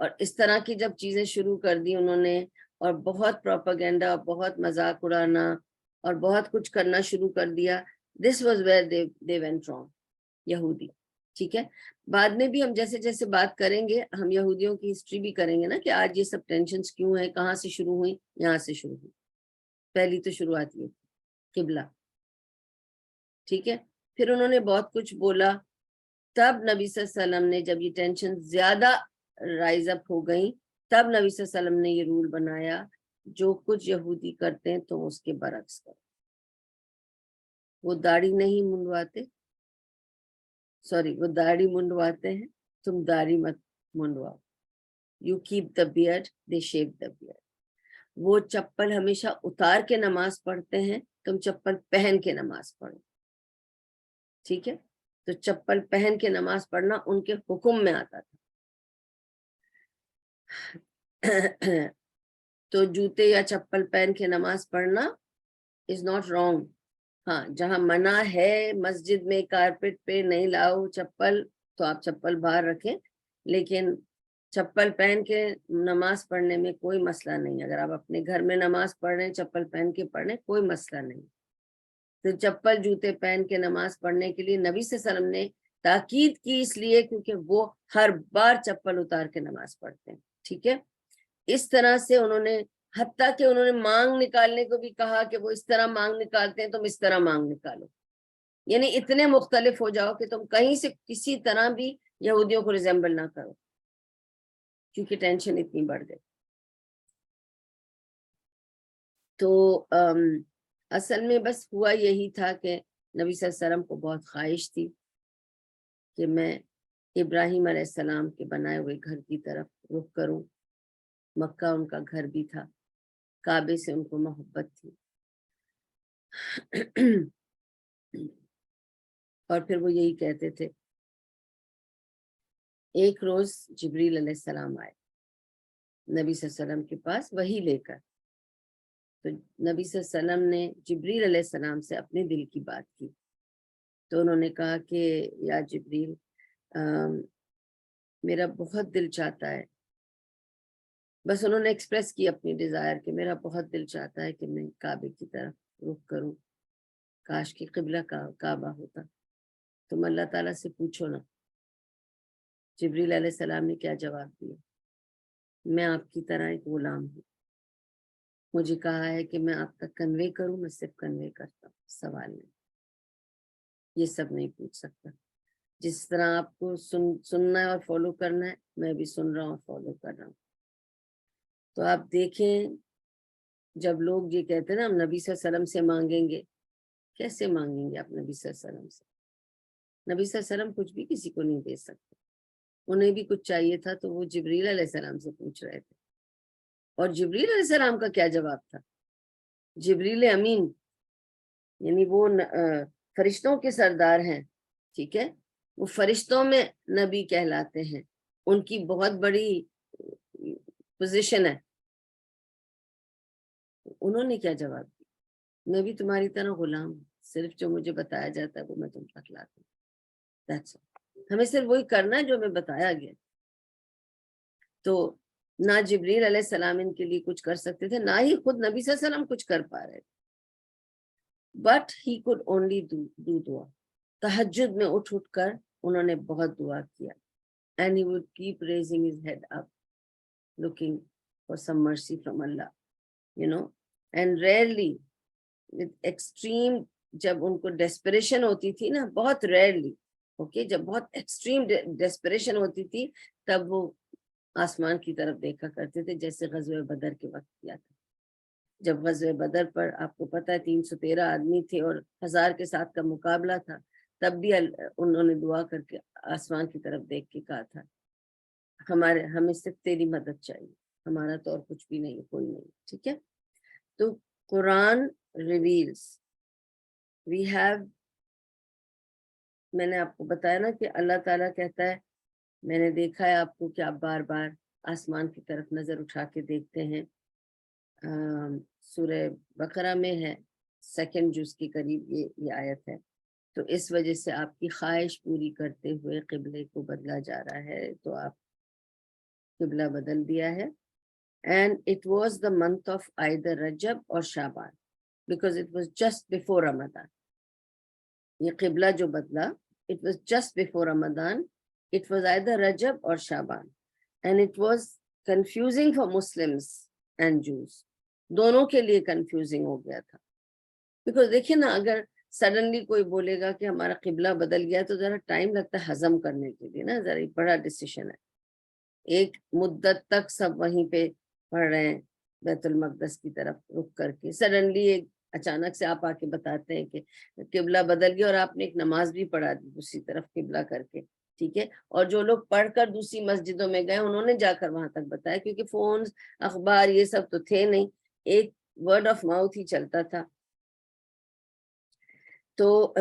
Speaker 1: اور اس طرح کی جب چیزیں شروع کر دی انہوں نے، اور بہت پروپیگنڈا، بہت مذاق اڑانا اور بہت کچھ کرنا شروع کر دیا. This was where they went wrong. یہودی. ٹھیک ہے. بعد میں بھی ہم جیسے جیسے بات کریں گے ہم یہودیوں کی ہسٹری بھی کریں گے نا کہ آج یہ سب ٹینشنز کیوں ہیں، کہاں سے شروع ہوئی. یہاں سے شروع ہوئی، پہلی تو شروعات یہ قبلہ. ٹھیک ہے. پھر انہوں نے بہت کچھ بولا. تب نبی صلی اللہ علیہ وسلم نے جب یہ ٹینشن زیادہ رائز اپ ہو گئی، تب نبی صلی اللہ علیہ وسلم نے یہ رول بنایا جو کچھ یہودی کرتے ہیں تو اس کے برعکس کرو. وہ داڑھی نہیں منڈواتے، وہ داڑھی منڈواتے ہیں، تم داڑھی مت منڈواؤ. You keep the beard, they shave the beard. وہ چپل ہمیشہ اتار کے نماز پڑھتے ہیں، تم چپل پہن کے نماز پڑھو. ٹھیک ہے. تو چپل پہن کے نماز پڑھنا ان کے حکم میں آتا تھا. تو جوتے یا چپل پہن کے نماز پڑھنا از ناٹ رانگ. ہاں جہاں منع ہے مسجد میں کارپیٹ پہ نہیں لاؤ چپل تو آپ چپل باہر رکھیں، لیکن چپل پہن کے نماز پڑھنے میں کوئی مسئلہ نہیں. اگر آپ اپنے گھر میں نماز پڑھ رہے ہیں چپل پہن کے پڑھ رہے ہیں کوئی مسئلہ نہیں. تو چپل جوتے پہن کے نماز پڑھنے کے لیے نبی صلی اللہ علیہ وسلم نے تاکید کی اس لیے کیونکہ وہ ہر بار چپل اتار کے نماز پڑھتے ہیں. ٹھیک ہے. اس طرح سے انہوں نے حتیٰ کہ انہوں نے مانگ نکالنے کو بھی کہا کہ وہ اس طرح مانگ نکالتے ہیں تم اس طرح مانگ نکالو. یعنی اتنے مختلف ہو جاؤ کہ تم کہیں سے کسی طرح بھی یہودیوں کو ریزمبل نہ کرو, کیونکہ ٹینشن اتنی بڑھ گئی. تو اصل میں بس ہوا یہی تھا کہ نبی صلی اللہ علیہ وسلم کو بہت خواہش تھی کہ میں ابراہیم علیہ السلام کے بنائے ہوئے گھر کی طرف رخ کروں. مکہ ان کا گھر بھی تھا, کعبے سے ان کو محبت تھی. اور پھر وہ یہی کہتے تھے. ایک روز جبریل علیہ السلام آئے نبی صلی اللہ علیہ وسلم کے پاس وحی لے کر. تو نبی صلی اللہ علیہ وسلم نے جبریل علیہ السلام سے اپنے دل کی بات کی. تو انہوں نے کہا کہ یا جبریل میرا بہت دل چاہتا ہے, بس انہوں نے ایکسپریس کی اپنی ڈیزائر کہ میرا بہت دل چاہتا ہے کہ میں کعبے کی طرف رخ کروں, کاش کی قبلہ کعبہ ہوتا. تم اللہ تعالیٰ سے پوچھو نا. جبریل علیہ السلام نے کیا جواب دیا؟ میں آپ کی طرح ایک غلام ہوں, مجھے کہا ہے کہ میں آپ تک کنوے کروں, میں صرف کنوے کرتا ہوں, سوال نہیں. یہ سب نہیں پوچھ سکتا. جس طرح آپ کو سننا ہے اور فالو کرنا ہے, میں بھی سن رہا ہوں, فالو کر رہا ہوں. تو آپ دیکھیں جب لوگ یہ کہتے ہیں نا ہم نبی صلی اللہ علیہ وسلم سے مانگیں گے, کیسے مانگیں گے آپ نبی صلی اللہ علیہ وسلم سے؟ نبی صلی اللہ علیہ وسلم کچھ بھی کسی کو نہیں دے سکتے. انہیں بھی کچھ چاہیے تھا تو وہ جبریل علیہ السلام سے پوچھ رہے تھے. اور جبریل علیہ السلام کا کیا جواب تھا؟ جبریل امین یعنی وہ فرشتوں کے سردار ہیں. ٹھیک ہے, وہ فرشتوں میں نبی کہلاتے ہیں, ان کی بہت بڑی پوزیشن ہے. انہوں نے کیا جواب دیا؟ میں بھی تمہاری طرح غلام ہوں, صرف جو مجھے بتایا جاتا ہے وہ میں تم تک لاتا ہوں. That's all. ہمیں صرف وہی کرنا ہے جو ہمیں بتایا گیا. تو نہ جبریل علیہ السلام ان کے لیے کچھ کر سکتے تھے, نہ ہی خود نبی صلی اللہ علیہ وسلم کچھ کر پا رہے تھے. But he could only do دعا. تہجد میں اٹھ کر انہوں نے بہت دعا کیا. And he would keep raising his head up looking for some mercy from Allah, you know, and rarely with extreme, جب ان کو ڈیسپریشن ہوتی تھی نا, بہت ریئرلی, اوکے, جب بہت ایکسٹریم ڈیسپریشن ہوتی تھی تب وہ آسمان کی طرف دیکھا کرتے تھے, جیسے غزوہ بدر کے وقت کیا تھا. جب غزوہ بدر پر آپ کو پتا ہے 313 آدمی تھے اور 1000 کے ساتھ کا مقابلہ تھا, تب بھی انہوں نے دعا کر کے آسمان کی طرف دیکھ کے کہا تھا ہمیں صرف تیری مدد چاہیے, ہمارا تو اور کچھ بھی نہیں, کوئی نہیں. ٹھیک ہے. تو قرآن ریویلز وی ہیو, میں نے آپ کو بتایا نا کہ اللہ تعالیٰ کہتا ہے میں نے دیکھا ہے آپ کو کہ آپ بار بار آسمان کی طرف نظر اٹھا کے دیکھتے ہیں. سورہ بقرہ میں ہے, 2 جز کے قریب یہ آیت ہے. تو اس وجہ سے آپ کی خواہش پوری کرتے ہوئے قبلے کو بدلا جا رہا ہے, تو آپ قبلہ بدل دیا ہے. And it was the month of either Rajab or Shaban because it was just before Ramadan. یہ قبلہ جو بدلا, it was just before Ramadan. It was either Rajab or Shaban. And it was confusing for Muslims and Jews. دونوں کے لیے confusing ہو گیا تھا. Because دیکھیں نا, اگر سڈنلی کوئی بولے گا کہ ہمارا قبلہ بدل گیا تو ذرا ٹائم لگتا ہے ہضم کرنے کے لیے نا, ذرا بڑا ڈیسیشن ہے. ایک مدت تک سب وہیں پہ پڑھ رہے ہیں بیت المقدس کی طرف رخ کر کے, سڈنلی ایک اچانک سے آپ آ کے بتاتے ہیں کہ قبلہ بدل گیا, اور آپ نے ایک نماز بھی پڑھا دی دوسری طرف قبلہ کر کے. ٹھیک ہے. اور جو لوگ پڑھ کر دوسری مسجدوں میں گئے انہوں نے جا کر وہاں تک بتایا, کیونکہ فونز اخبار یہ سب تو تھے نہیں, ایک ورڈ آف ماؤتھ ہی چلتا تھا. تو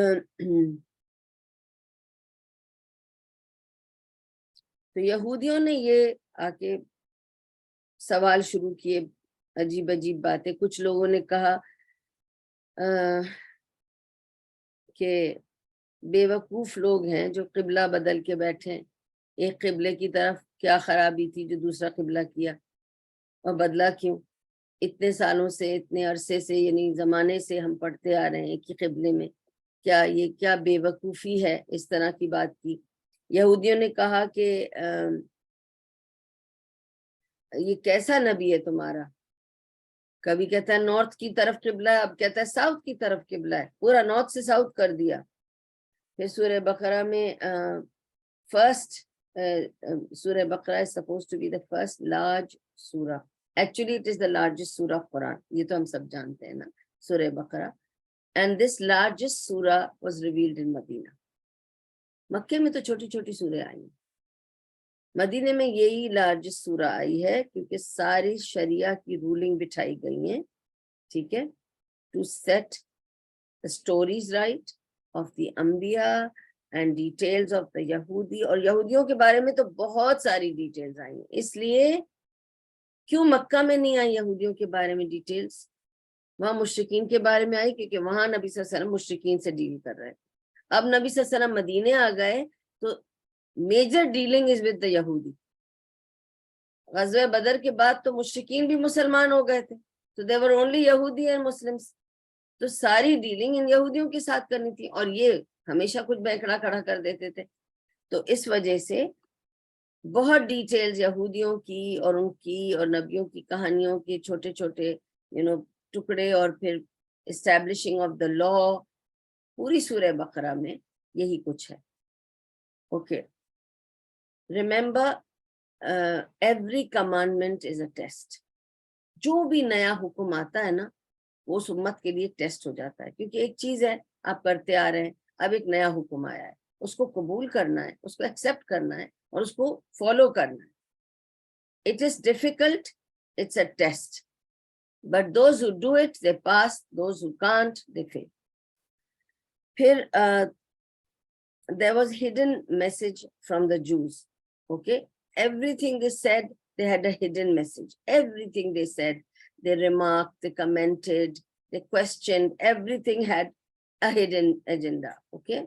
Speaker 1: یہودیوں نے یہ آ کے سوال شروع کیے, عجیب عجیب باتیں. کچھ لوگوں نے کہا کہ بے وقوف لوگ ہیں جو قبلہ بدل کے بیٹھے, ایک قبلے کی طرف کیا خرابی تھی جو دوسرا قبلہ کیا اور بدلا کیوں؟ اتنے سالوں سے، اتنے عرصے سے، یعنی زمانے سے ہم پڑھتے آ رہے ہیں کہ قبلے میں کیا، یہ کیا بے وقوفی ہے اس طرح کی بات کی۔ یہودیوں نے کہا کہ یہ کیسا نبی ہے تمہارا، کبھی کہتا ہے نارتھ کی طرف قبلہ ہے، اب کہتا ہے ساؤتھ کی طرف قبلہ ہے، پورا نارتھ سے ساؤتھ کر دیا۔ پھر سورہ بقرہ میں فرسٹ سورہ بقرہ is supposed to be the first large surah. Actually it is the largest surah of Quran. یہ تو ہم سب جانتے ہیں نا، سورہ بقرہ. And this largest surah was revealed in Medina. مکے میں تو چھوٹی چھوٹی سورہ آئی ہیں، مدینے میں یہی لارجسٹ سورہ آئی ہے، کیونکہ ساری شریعہ کی رولنگ بٹھائی گئی ہیں، ٹھیک ہے، to set the stories right of the انبیاء and details of the یہودی، اور یہودیوں کے بارے میں تو بہت ساری ڈیٹیلز آئی ہیں۔ اس لیے کیوں مکہ میں نہیں آئی یہودیوں کے بارے میں ڈیٹیلز، وہاں مشرکین کے بارے میں آئی، کیونکہ وہاں نبی صلی اللہ علیہ وسلم مشرکین سے ڈیل کر رہے تھے۔ اب نبی صلی اللہ علیہ وسلم مدینے آ گئے تو major dealing is with the یہودی۔ غزوہ بدر کے بعد تو مشرکین بھی مسلمان ہو گئے تھے، تو they were only یہودی and مسلمس، تو ساری ڈیلنگ ان یہودیوں کے ساتھ کرنی تھی، اور یہ ہمیشہ کچھ بینکڑا کھڑا کر دیتے تھے۔ تو اس وجہ سے بہت ڈیٹیلز یہودیوں کی اور ان کی اور نبیوں کی کہانیوں کے چھوٹے چھوٹے ٹکڑے، اور پھر اسٹیبلشنگ آف دا لا، پوری سورہ بقرہ میں یہی کچھ ہے۔ Okay, remember every commandment is a test. جو بھی نیا حکم آتا ہے نا، وہ اس امت کے لیے ٹیسٹ ہو جاتا ہے، کیونکہ ایک چیز ہے آپ کرتے آ رہے ہیں، اب ایک نیا حکم آیا ہے، اس کو قبول کرنا ہے، اس کو ایکسیپٹ کرنا ہے، اور اس کو فالو کرنا ہے۔ It is difficult, it's a test, but those who do it they pass, those who can't they fail. پھر there was hidden message from the Jews. Okay, everything they said, they had a hidden message. Everything they said, they remarked, they commented, they questioned, everything had a hidden agenda. Okay,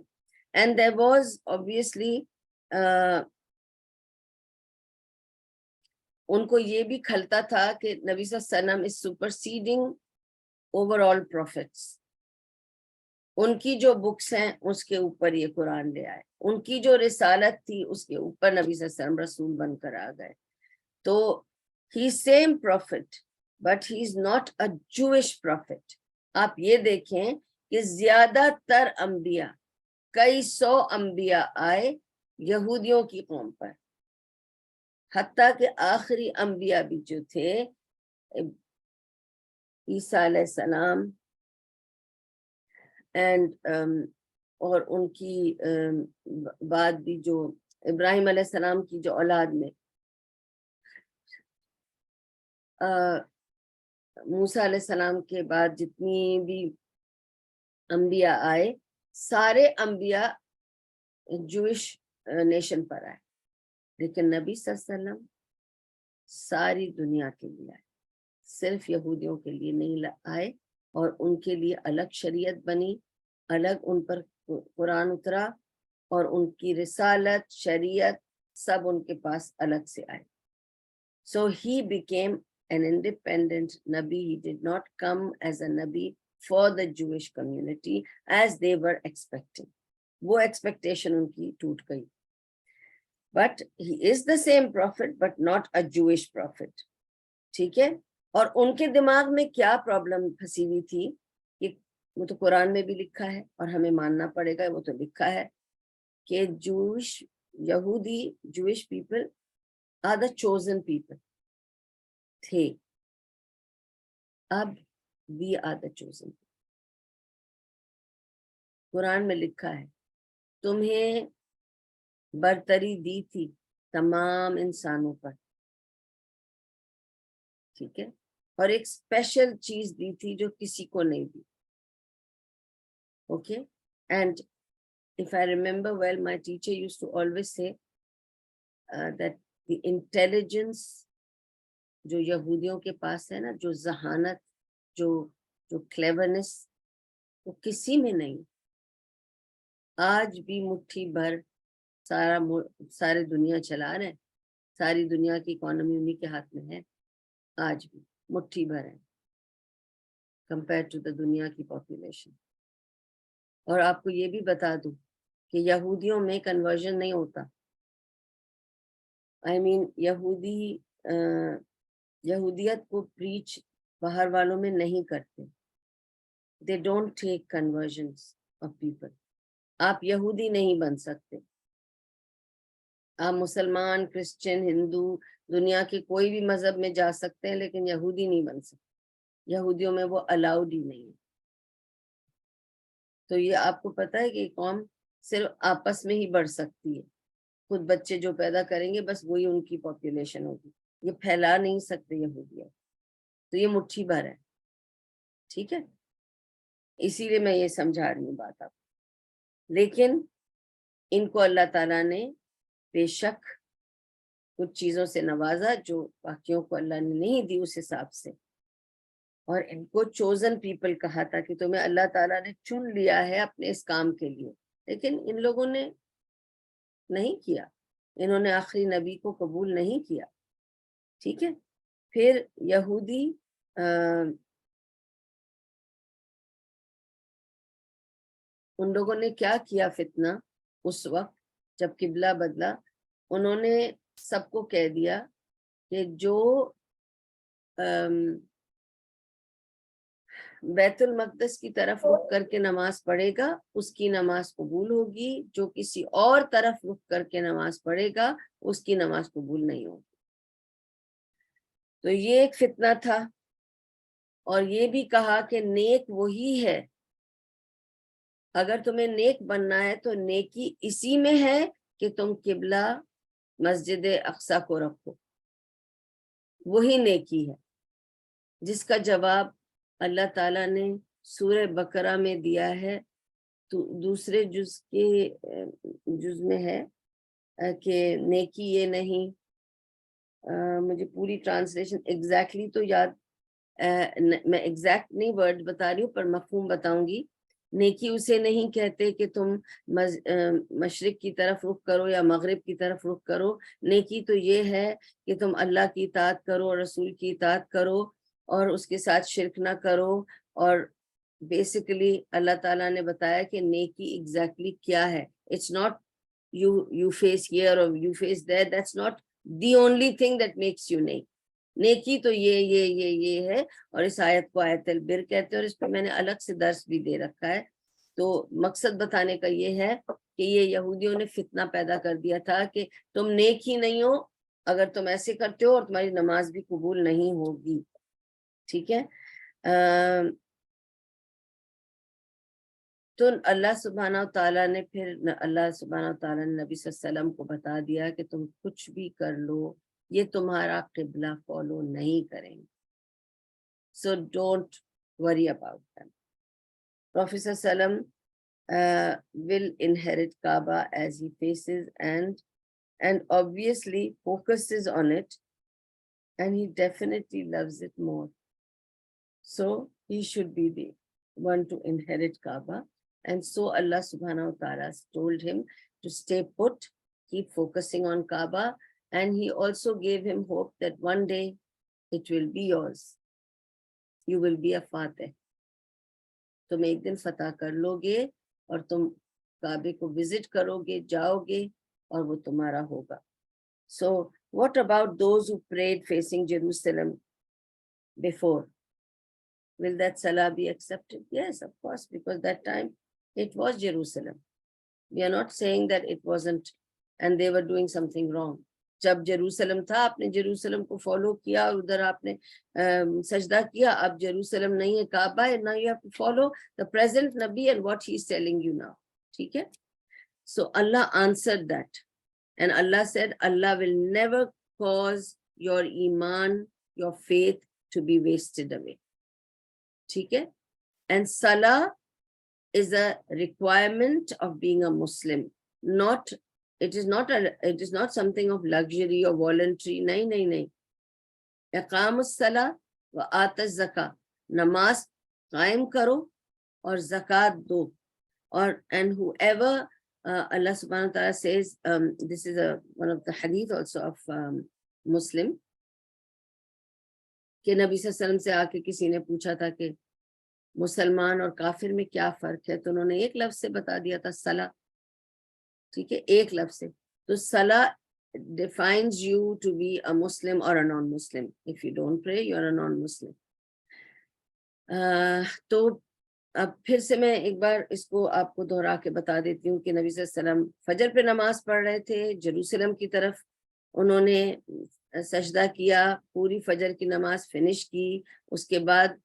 Speaker 1: and there was obviously ان کو یہ بھی کھلتا تھا کہ نبی صلی اللہ علیہ وسلم is superseding overall prophets. ان کی جو بکس ہیں اس کے اوپر یہ قرآن لے آئے، ان کی جو رسالت تھی اس کے اوپر نبی صلی اللہ علیہ وسلم رسول بن کر آ گئے۔ تو he same prophet but he is not a Jewish prophet. آپ یہ دیکھیں کہ زیادہ تر انبیاء، کئی سو انبیاء آئے یہودیوں کی قوم پر، حتیٰ کہ آخری انبیاء بھی جو تھے، عیسیٰ علیہ السلام اینڈ اور ان کی بعد بھی جو ابراہیم علیہ السلام کی جو اولاد میں موسیٰ علیہ السلام کے بعد جتنی بھی انبیاء آئے، سارے انبیاء جوش نیشن پر آئے، لیکن نبی صلی اللہ علیہ وسلم ساری دنیا کے لیے آئے، صرف یہودیوں کے لیے نہیں آئے، اور ان کے لیے الگ شریعت بنی، الگ ان پر قرآن اترا، اور ان کی رسالت، شریعت سب ان کے پاس الگ سے آئے۔ So he became an independent Nabi. He did not come as a Nabi for the Jewish community as they were expecting. وہ ایکسپیکٹیشن ان کی ٹوٹ گئی۔ But he is the same prophet but not a Jewish prophet. ٹھیک ہے، اور ان کے دماغ میں کیا پرابلم پھنسی ہوئی تھی کہ وہ تو قرآن میں بھی لکھا ہے اور ہمیں ماننا پڑے گا، وہ تو لکھا ہے کہ یہودی Jewish people are the chosen people تھے، اب وی آر دا چوزن۔ قرآن میں لکھا ہے تمہیں برتری دی تھی تمام انسانوں پر، ٹھیک ہے، اور ایک اسپیشل چیز دی تھی جو کسی کو نہیں دی۔ Okay, and if I remember well, my teacher used to always say that the intelligence جو یہودیوں کے پاس ہے نا، جو ذہانت، جو cleverness، وہ کسی میں نہیں۔ آج بھی مٹھی بھر سارے دنیا چلا رہے ہیں، ساری دنیا کی اکانومی انہی کے ہاتھ میں ہے آج بھی، مٹھی بھر ہے کمپیئر ٹو دا دنیا کی پاپولیشن. اور آپ کو یہ بھی بتا دوں کہ یہودیوں میں کنورژن نہیں ہوتا. یہودیت کو پریچ باہر والوں میں نہیں کرتے. They don't take conversions of people. آپ یہودی نہیں بن سکتے. آپ مسلمان، کرسچن، ہندو، دنیا کے کوئی بھی مذہب میں جا سکتے ہیں لیکن یہودی نہیں بن سکتے. یہودیوں میں وہ الاؤڈ ہی نہیں ہے. تو یہ آپ کو پتا ہے کہ قوم صرف آپس میں ہی بڑھ سکتی ہے. خود بچے جو پیدا کریں گے بس وہی ان کی پاپولیشن ہوگی. یہ پھیلا نہیں سکتے یہودیت. تو یہ مٹھی بھر ہے. ٹھیک ہے، اسی لیے میں یہ سمجھا رہی ہوں بات آپ. لیکن ان کو اللہ تعالیٰ نے بے شک کچھ چیزوں سے نوازا جو باقیوں کو اللہ نے نہیں دی اس حساب سے. اور ان کو چوزن پیپل کہا تھا کہ تمہیں اللہ تعالیٰ نے چن لیا ہے اپنے اس کام کے لیے. لیکن ان لوگوں نے نہیں کیا. انہوں نے آخری نبی کو قبول نہیں کیا. ٹھیک ہے. پھر یہودی ان لوگوں نے کیا کیا فتنہ اس وقت جب قبلہ بدلا. انہوں نے سب کو کہہ دیا کہ جو بیت المقدس کی طرف رخ کر کے نماز پڑھے گا اس کی نماز قبول ہوگی، جو کسی اور طرف رخ کر کے نماز پڑھے گا اس کی نماز قبول نہیں ہوگی. تو یہ ایک فتنہ تھا. اور یہ بھی کہا کہ نیک وہی ہے، اگر تمہیں نیک بننا ہے تو نیکی اسی میں ہے کہ تم قبلہ مسجد اقصی کو رکھو. وہی نیکی ہے، جس کا جواب اللہ تعالیٰ نے سورہ بقرہ میں دیا ہے. تو دوسرے جز میں ہے کہ نیکی یہ نہیں. مجھے پوری ٹرانسلیشن ایگزیکٹلی تو یاد، میں ایگزیکٹ نہیں ورڈ بتا رہی ہوں پر مفہوم بتاؤں گی. نیکی اسے نہیں کہتے کہ تم مشرق کی طرف رخ کرو یا مغرب کی طرف رخ کرو. نیکی تو یہ ہے کہ تم اللہ کی اطاعت کرو اور رسول کی اطاعت کرو اور اس کے ساتھ شرک نہ کرو. اور بیسیکلی اللہ تعالیٰ نے بتایا کہ نیکی ایگزیکٹلی کیا ہے. It's not you face here or you face there. That's not the only thing that makes you نیک. نیکی تو یہ ہے. اور اس آیت کو آیت البر کہتے ہیں اور اس پہ میں نے الگ سے درس بھی دے رکھا ہے. تو مقصد بتانے کا یہ ہے کہ یہ یہودیوں نے فتنہ پیدا کر دیا تھا کہ تم نیک ہی نہیں ہو اگر تم ایسے کرتے ہو، اور تمہاری نماز بھی قبول نہیں ہوگی. ٹھیک ہے. تو اللہ سبحانہ تعالیٰ نے پھر اللہ سبحانہ تعالیٰ نے نبی صلی اللہ علیہ وسلم کو بتا دیا کہ تم کچھ بھی کر لو یہ تمہارا قبلہ فالو نہیں کریں گے. So don't worry about them. Prophet صلی اللہ علیہ وسلم will inherit Kaaba as he faces and obviously focuses on it, and he definitely loves it more. So he should be the one to inherit Kaaba. And so Allah subhanahu wa ta'ala told him to stay put, keep focusing on Kaaba, and he also gave him hope that one day it will be yours. You will be a fatih. تم ایک دن فتح کر لو گے اور تم کعبے کو وزٹ کرو گے، جاؤ گے اور وہ تمہارا ہوگا. So what about those who prayed facing Jerusalem before? Will that salah be accepted? Yes, of course, because that time it was Jerusalem. We are not saying that it wasn't and they were doing something wrong. جب جیروسلم تھا آپ نے جیروسلم کو فالو کیا، ادھر آپ نے سجدہ کیا. اب جیروسلم نہیں ہے، کعبہ ہے. Now you have to follow the present Nabi and what he is telling you now. ٹھیک ہے. So Allah answered that and Allah said Allah will never cause your iman, your faith to be wasted away. ٹھیک ہے. And salah is a requirement of being a Muslim. It is not something of luxury or voluntary. نہیں. اقام الصلاۃ و آت الزکاۃ، نماز قائم کرو اور زکوٰۃ دو. اور and whoever Allah subhanahu wa ta'ala says, this is one of the hadith also of Muslim, کہ نبی صلی اللہ علیہ وسلم سے آ کے کسی نے پوچھا تھا کہ مسلمان اور کافر میں کیا فرق ہے، تو انہوں نے ایک لفظ سے بتا دیا تھا، صلاح. ٹھیک ہے، ایک لفظ سے. تو صلاح defines you to be a Muslim or a non-Muslim. If you don't pray, you are a non-Muslim. تو اب پھر سے میں ایک بار اس کو آپ کو دہرا کے بتا دیتی ہوں کہ نبی صلی اللہ علیہ وسلم فجر پہ نماز پڑھ رہے تھے، جیروسلم کی طرف انہوں نے سجدہ کیا، پوری فجر کی نماز فنش کی، اس کے بعد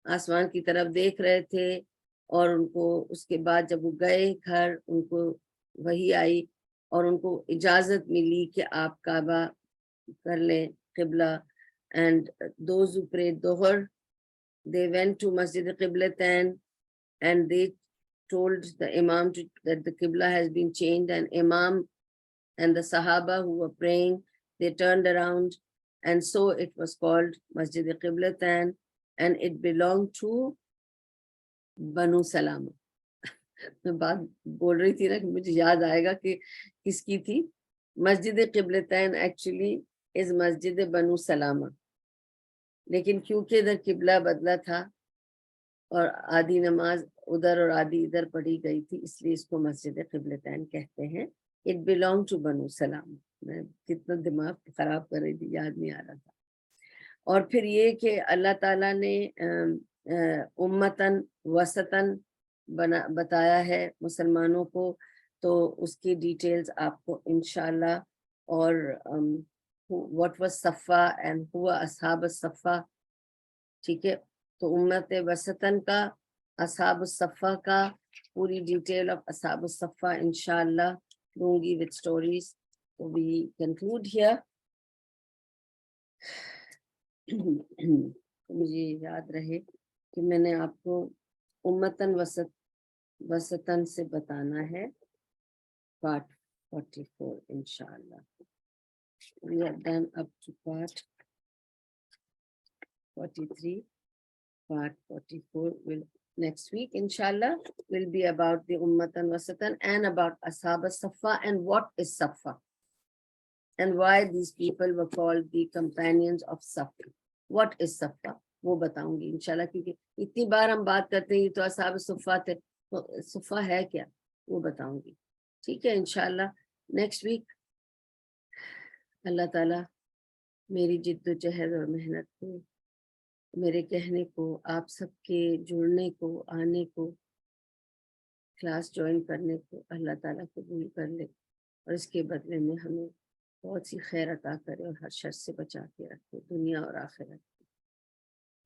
Speaker 1: آسمان کی طرف دیکھ رہے تھے، اور ان کو اس کے بعد جب وہ گئے گھر، ان کو وحی آئی اور ان کو اجازت ملی کہ آپ کعبہ کر لیں قبلہ. And those who prayed Dhuhr, they went to Masjid Qiblatan and they told the Imam that the Qibla has been changed, and Imam and the Sahaba who were praying, they turned around, and so it was called Masjid Qiblatan, and it belonged to Banu Salama. میں بات بول رہی تھی نا کہ مجھے یاد آئے گا کہ کس کی تھی. مسجد قبلتین ایکچولی از مسجد بنو سلامہ، لیکن کیونکہ ادھر قبلہ بدلا تھا اور آدھی نماز ادھر اور آدھی ادھر پڑھی گئی تھی، اس لیے اس کو مسجد قبلتین کہتے ہیں. اٹ بیلونگ ٹو بنو سلامہ. میں کتنا دماغ خراب کر رہی تھی، یاد نہیں آ رہا تھا. اور پھر یہ کہ اللہ تعالیٰ نے امتن وسطن بتایا ہے مسلمانوں کو، تو اس کی ڈیٹیلز آپ کو انشاءاللہ. اور what was صفا and ہوا اصحاب الصفا. ٹھیک ہے، تو امت وسطن کا، اصحاب الصفا کا پوری ڈیٹیل آف اصحاب الصفا انشاءاللہ دوں گی with stories. تو we conclude here. مجھے یاد رہے کہ میں نے آپ کو امتن وسطن سے بتانا ہے پارٹ 44 انشاءاللہ. We have done up to part 43. Part 44 will next week inshallah will be about the ummatan wasatan and about ashab as-saffa and what is saffa and why these people were called the companions of Safa. What is saffa وہ بتاؤں گی انشاءاللہ، کیونکہ اتنی بار ہم بات کرتے ہیں یہ تو اصحاب الصفا تھے، تو صفا ہے کیا وہ بتاؤں گی. ٹھیک ہے انشاءاللہ نیکسٹ ویک. اللہ تعالیٰ میری جد و جہد اور محنت کو، میرے کہنے کو، آپ سب کے جڑنے کو، آنے کو، کلاس جوائن کرنے کو اللہ تعالیٰ قبول کر لے، اور اس کے بدلے میں ہمیں بہت سی خیر عطا کرے اور ہر شر سے بچا کے رکھے دنیا اور آخرت.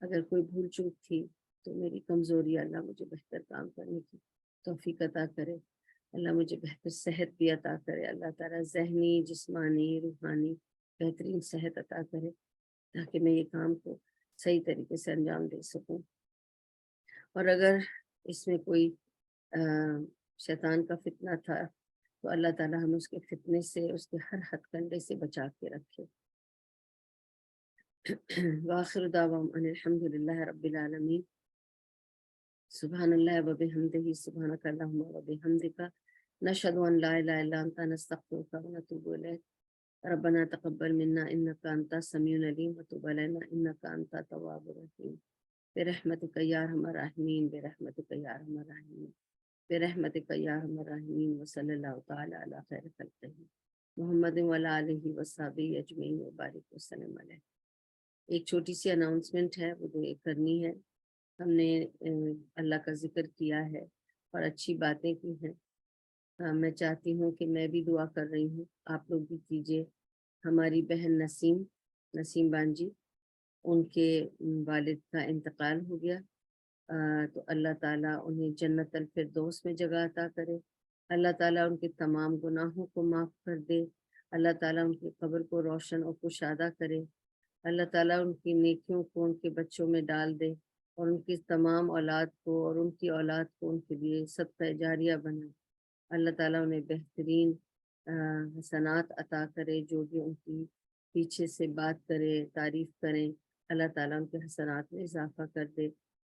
Speaker 1: اگر کوئی بھول چوک تھی تو میری کمزوری، اللہ مجھے بہتر کام کرنے کی توفیق عطا کرے. اللہ مجھے بہتر صحت بھی عطا کرے. اللہ تعالیٰ ذہنی، جسمانی، روحانی بہترین صحت عطا کرے تاکہ میں یہ کام کو صحیح طریقے سے انجام دے سکوں. اور اگر اس میں کوئی شیطان کا فتنہ تھا تو اللہ تعالیٰ ہم اس کے فتنے سے، اس کے ہر ہتھ کنڈے سے بچا کے رکھے. وآخر دعواہم ان الحمد للہ رب العالمین. سبحان اللہ و بحمدہ، سبحانک اللہم و بحمدک، نشہد ان لا الہ الا انت، نستغفرک و نتوب الیک. ربنا تقبل منا انک انت السمیع العلیم وتب علینا انک انت التواب الرحیم. برحمتک یا ارحم الراحمین، برحمتک یا ارحم الراحمین، برحمتک یا ارحم الراحمین. وصلی اللہ تعالی علی خیر خلقہ محمد وعلی آلہ وصحبہ اجمعین وبارک وسلم علیہ. ایک چھوٹی سی اناؤنسمنٹ ہے، وہ کرنی ہے. ہم نے اللہ کا ذکر کیا ہے اور اچھی باتیں کی ہیں. میں چاہتی ہوں کہ میں بھی دعا کر رہی ہوں، آپ لوگ بھی کیجیے. ہماری بہن نسیم بانجی، ان کے والد کا انتقال ہو گیا، تو اللہ تعالیٰ انہیں جنت الفردوس میں جگہ عطا کرے. اللہ تعالیٰ ان کے تمام گناہوں کو معاف کر دے. اللہ تعالیٰ ان کی قبر کو روشن اور کشادہ کرے. اللہ تعالیٰ ان کی نیکیوں کو ان کے بچوں میں ڈال دے، اور ان کی تمام اولاد کو اور ان کی اولاد کو ان کے لیے صدقہ جاریہ بنائے. اللہ تعالیٰ انہیں بہترین حسنات عطا کرے. جو بھی ان کی پیچھے سے بات کرے، تعریف کریں، اللہ تعالیٰ ان کے حسنات میں اضافہ کر دے،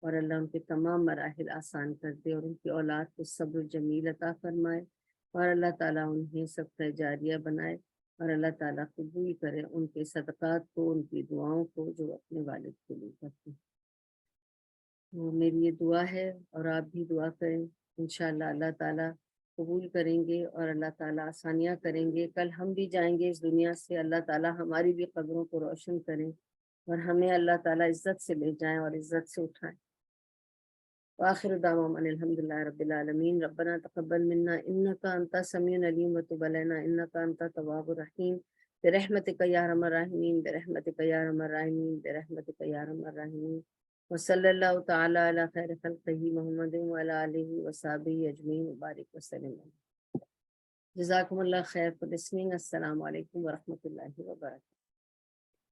Speaker 1: اور اللہ ان کے تمام مراحل آسان کر دے، اور ان کی اولاد کو صبر جمیل عطا فرمائے، اور اللہ تعالیٰ انہیں صدقہ جاریہ بنائے، اور اللہ تعالیٰ قبول کرے ان کے صدقات کو، ان کی دعاؤں کو جو اپنے والد کے لیے کرتے ہیں۔ تو میری یہ دعا ہے، اور آپ بھی دعا کریں، انشاءاللہ اللہ تعالیٰ قبول کریں گے اور اللہ تعالیٰ آسانیاں کریں گے۔ کل ہم بھی جائیں گے اس دنیا سے، اللہ تعالیٰ ہماری بھی قبروں کو روشن کریں اور ہمیں اللہ تعالیٰ عزت سے لے جائیں اور عزت سے اٹھائیں۔ وآخر دعوانا ان الحمد لله رب العالمين ربنا تقبل منا انك انت السميع العليم وتب علينا انك انت التواب الرحيم برحمتك يا ارحم الراحمين برحمتك يا ارحم الراحمين برحمتك يا ارحم الراحمين وصلى الله تعالى على خير خلقه محمد وعلى اله وصحبه اجمعين وبارك وسلم۔ جزاكم الله خير for listening۔ السلام علیکم ورحمۃ اللہ وبرکاتہ۔